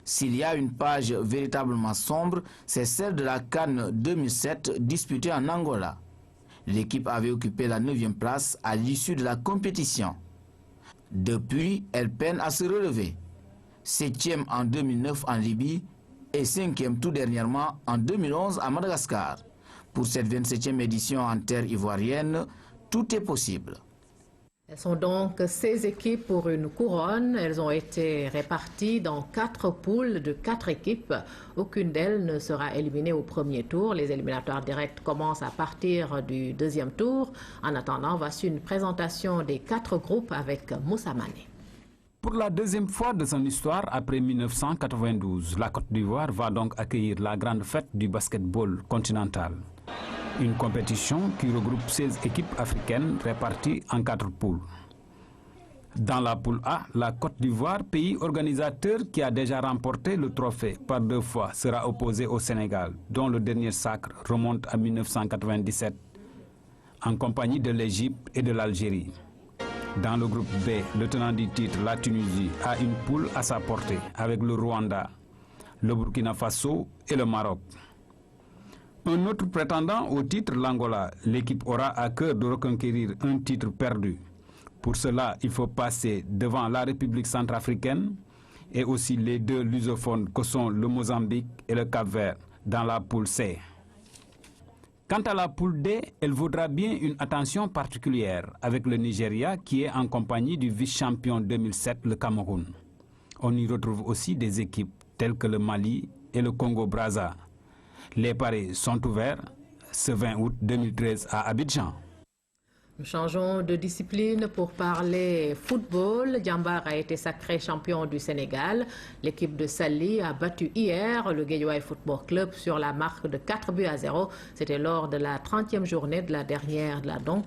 S'il y a une page véritablement sombre, c'est celle de la CAN 2007 disputée en Angola. L'équipe avait occupé la 9e place à l'issue de la compétition. Depuis, elle peine à se relever. 7e en 2009 en Libye et 5e tout dernièrement en 2011 à Madagascar. Pour cette 27e édition en terre ivoirienne, tout est possible. Elles sont donc 16 équipes pour une couronne. Elles ont été réparties dans 4 poules de 4 équipes. Aucune d'elles ne sera éliminée au premier tour. Les éliminatoires directs commencent à partir du 2e tour. En attendant, voici une présentation des 4 groupes avec Moussa Mané. Pour la 2e fois de son histoire, après 1992, la Côte d'Ivoire va donc accueillir la grande fête du basketball continental. Une compétition qui regroupe 16 équipes africaines réparties en 4 poules. Dans la poule A, la Côte d'Ivoire, pays organisateur qui a déjà remporté le trophée par 2 fois, sera opposé au Sénégal, dont le dernier sacre remonte à 1997, en compagnie de l'Égypte et de l'Algérie. Dans le groupe B, le tenant du titre, la Tunisie, a une poule à sa portée, avec le Rwanda, le Burkina Faso et le Maroc. Un autre prétendant au titre, l'Angola. L'équipe aura à cœur de reconquérir un titre perdu. Pour cela, il faut passer devant la République centrafricaine et aussi les 2 lusophones que sont le Mozambique et le Cap-Vert dans la poule C. Quant à la poule D, elle vaudra bien une attention particulière avec le Nigeria qui est en compagnie du vice-champion 2007, le Cameroun. On y retrouve aussi des équipes telles que le Mali et le Congo-Brazza. Les paris sont ouverts ce 20 août 2013 à Abidjan. Nous changeons de discipline pour parler football. Djambar a été sacré champion du Sénégal. L'équipe de Sali a battu hier le Guédiawaye Football Club sur la marque de 4-0. C'était lors de la 30e journée de la dernière.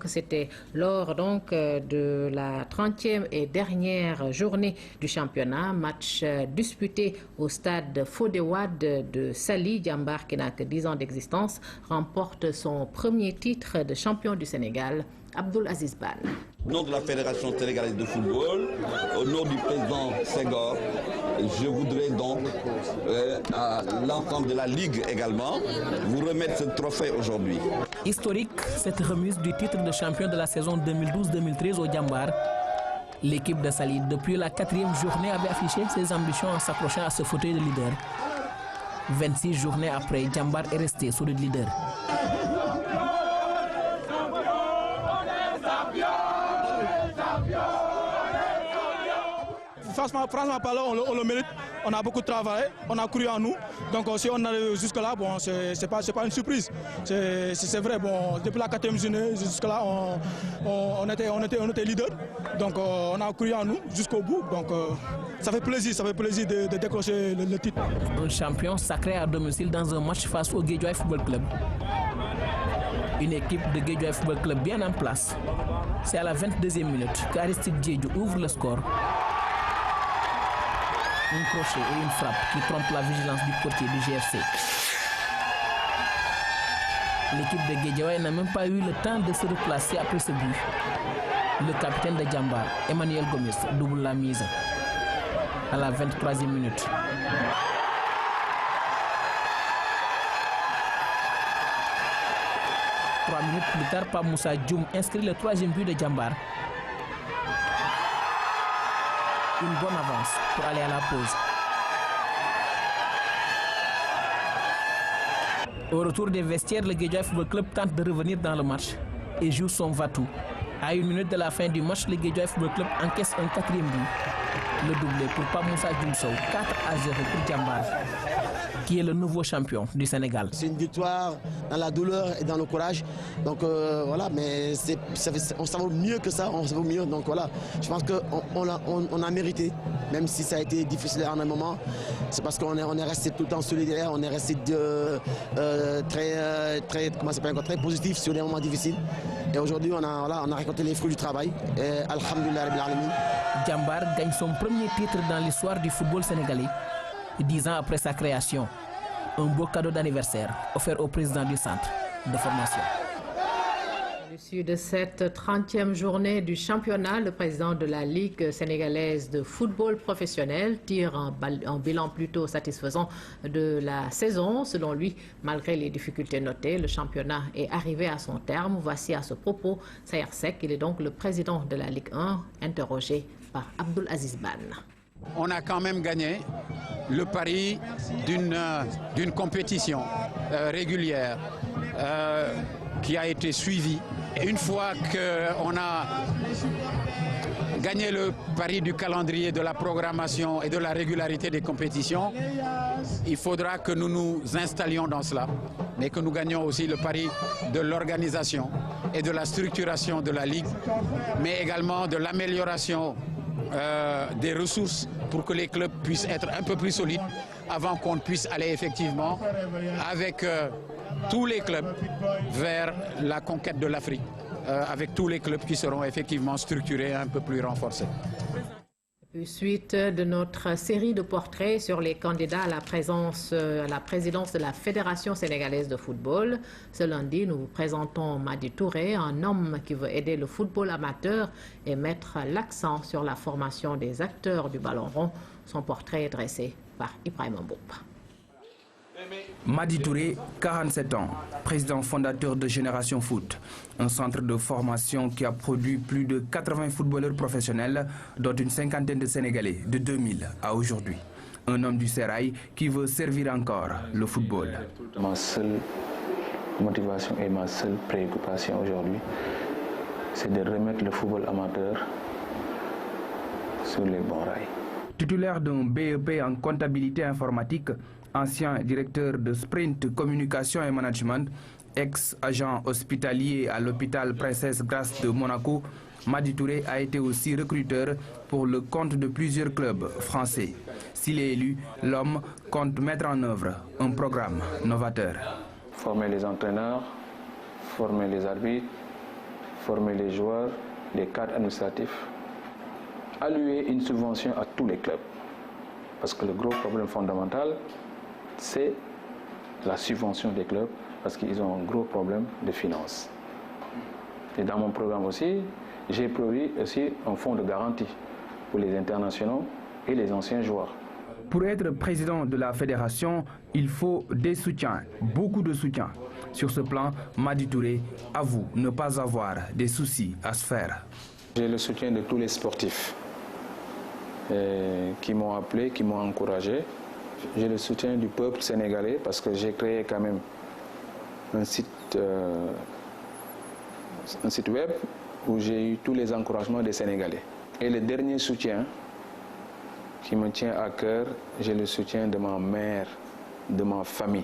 C'était lors de la 30e et dernière journée du championnat. Match disputé au stade Fodewad de Sali. Djambar, qui n'a que 10 ans d'existence, remporte son premier titre de champion du Sénégal. Abdul Aziz Ban. Au nom de la Fédération sénégalaise de football, au nom du président Senghor, je voudrais donc, à l'ensemble de la Ligue également, vous remettre ce trophée aujourd'hui. Historique, cette remise du titre de champion de la saison 2012-2013 au Djambar. L'équipe de Sali, depuis la 4e journée, avait affiché ses ambitions en s'accrochant à ce fauteuil de leader. 26 journées après, Djambar est resté sous le leader. Franchement parlant, on le mérite. On a beaucoup travaillé, on a cru en nous. Donc si on arrive jusque-là, bon, c'est pas une surprise. C'est vrai, bon, depuis la 4e journée jusque-là, on était leader. Donc on a cru en nous jusqu'au bout. Donc ça fait plaisir de décrocher le titre. Un champion sacré à domicile dans un match face au Guédiawaye Football Club. Une équipe de Guédiawaye Football Club bien en place. C'est à la 22e minute qu'Aristide Diédhiou ouvre le score. Un crochet et une frappe qui trompent la vigilance du portier du GFC. L'équipe de Guédiawaye n'a même pas eu le temps de se replacer après ce but. Le capitaine de Djambar, Emmanuel Gomis, double la mise à la 23e minute. Trois minutes plus tard, Pape Moussa Dioum inscrit le 3e but de Djambar. une bonne avance pour aller à la pause. Au retour des vestiaires, le Guédiawaye Football Club tente de revenir dans le match et joue son va-tout. À 1 minute de la fin du match, le Guédiawaye Football Club encaisse un 4e but. Le doublé pour Pamoussa Djumsou, 4-0 pour Djambar, qui est le nouveau champion du Sénégal. C'est une victoire dans la douleur et dans le courage. Donc voilà, mais ça vaut mieux que ça, on vaut mieux. Donc voilà, je pense qu'on a mérité, même si ça a été difficile en un moment. C'est parce qu'on est resté tout le temps solidaire, on est resté très positif sur les moments difficiles. Et aujourd'hui, on a récolté les fruits du travail. Et alhamdoulilah rabbil alamin. Djambar gagne son premier titre dans l'histoire du football sénégalais, 10 ans après sa création. Un beau cadeau d'anniversaire offert au président du centre de formation. À l'issue de cette 30e journée du championnat, le président de la Ligue sénégalaise de football professionnel tire un bilan plutôt satisfaisant de la saison. Selon lui, malgré les difficultés notées, le championnat est arrivé à son terme. Voici à ce propos Sayer Seck, il est donc le président de la Ligue 1, interrogé par Abdoul Aziz Ban. On a quand même gagné le pari d'une compétition régulière qui a été suivie. Et une fois qu'on a gagné le pari du calendrier, de la programmation et de la régularité des compétitions, il faudra que nous nous installions dans cela, mais que nous gagnions aussi le pari de l'organisation et de la structuration de la Ligue, mais également de l'amélioration des ressources pour que les clubs puissent être un peu plus solides avant qu'on puisse aller effectivement avec tous les clubs vers la conquête de l'Afrique, avec tous les clubs qui seront effectivement structurés, un peu plus renforcés. Suite de notre série de portraits sur les candidats à la présidence de la Fédération sénégalaise de football. Ce lundi, nous vous présentons Madi Touré, un homme qui veut aider le football amateur et mettre l'accent sur la formation des acteurs du ballon rond. Son portrait est dressé par Ibrahim Mboup. Madi Touré, 47 ans, président fondateur de Génération Foot, un centre de formation qui a produit plus de 80 footballeurs professionnels, dont une cinquantaine de Sénégalais de 2000 à aujourd'hui. Un homme du sérail qui veut servir encore le football. Ma seule motivation et ma seule préoccupation aujourd'hui, c'est de remettre le football amateur sur les bons rails. Titulaire d'un BEP en comptabilité informatique, ancien directeur de Sprint Communication et Management, ex-agent hospitalier à l'hôpital Princesse Grace de Monaco, Madi Touré a été aussi recruteur pour le compte de plusieurs clubs français. S'il est élu, l'homme compte mettre en œuvre un programme novateur. Former les entraîneurs, former les arbitres, former les joueurs, les cadres administratifs, allouer une subvention à tous les clubs. Parce que le gros problème fondamental, c'est la subvention des clubs, parce qu'ils ont un gros problème de finances. Et dans mon programme aussi, j'ai prévu aussi un fonds de garantie pour les internationaux et les anciens joueurs. Pour être président de la fédération, il faut des soutiens, beaucoup de soutien. Sur ce plan, Madi Touré avoue ne pas avoir des soucis à se faire. J'ai le soutien de tous les sportifs qui m'ont appelé, qui m'ont encouragé. J'ai le soutien du peuple sénégalais parce que j'ai créé quand même un site web où j'ai eu tous les encouragements des Sénégalais. Et le dernier soutien qui me tient à cœur, j'ai le soutien de ma mère, de ma famille.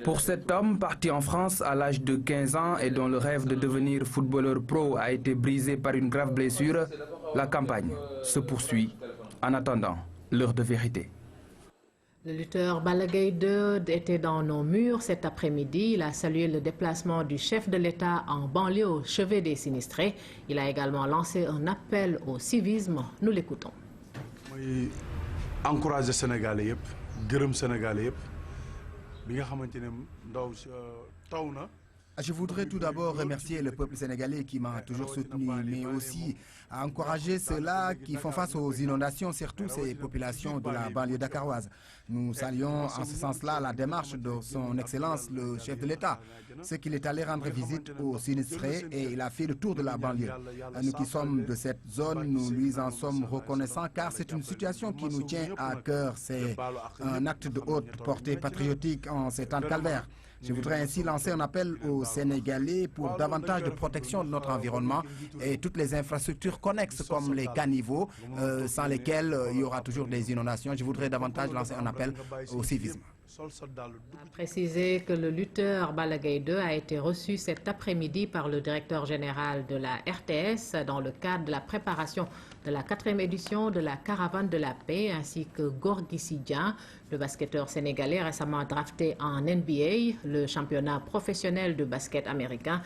Pour cet homme parti en France à l'âge de 15 ans et dont le rêve de devenir footballeur pro a été brisé par une grave blessure, la campagne se poursuit en attendant l'heure de vérité. Le lutteur Balla Gaye 2 était dans nos murs cet après-midi. Il a salué le déplacement du chef de l'État en banlieue au chevet des sinistrés. Il a également lancé un appel au civisme. Nous l'écoutons. Encourager Sénégalais yëpp, gërëm Sénégalais yëpp bi nga xamante ne ndaw taw na Je voudrais tout d'abord remercier le peuple sénégalais qui m'a toujours soutenu, mais aussi encourager ceux-là qui font face aux inondations, surtout ces populations de la banlieue dakaroise. Nous saluons en ce sens-là la démarche de son Excellence le chef de l'État. C'est qu'il est allé rendre visite aux sinistrés et il a fait le tour de la banlieue. Nous qui sommes de cette zone, nous lui en sommes reconnaissants car c'est une situation qui nous tient à cœur. C'est un acte de haute portée patriotique en ces temps de calvaire. Je voudrais ainsi lancer un appel aux Sénégalais pour davantage de protection de notre environnement et toutes les infrastructures connexes comme les caniveaux, sans lesquels il y aura toujours des inondations. Je voudrais davantage lancer un appel au civisme. A précisé que le lutteur Balla Gaye 2 a été reçu cet après-midi par le directeur général de la RTS dans le cadre de la préparation de la 4e édition de la Caravane de la Paix, ainsi que Gorgui Sy Dieng, le basketteur sénégalais récemment drafté en NBA, le championnat professionnel de basket américain.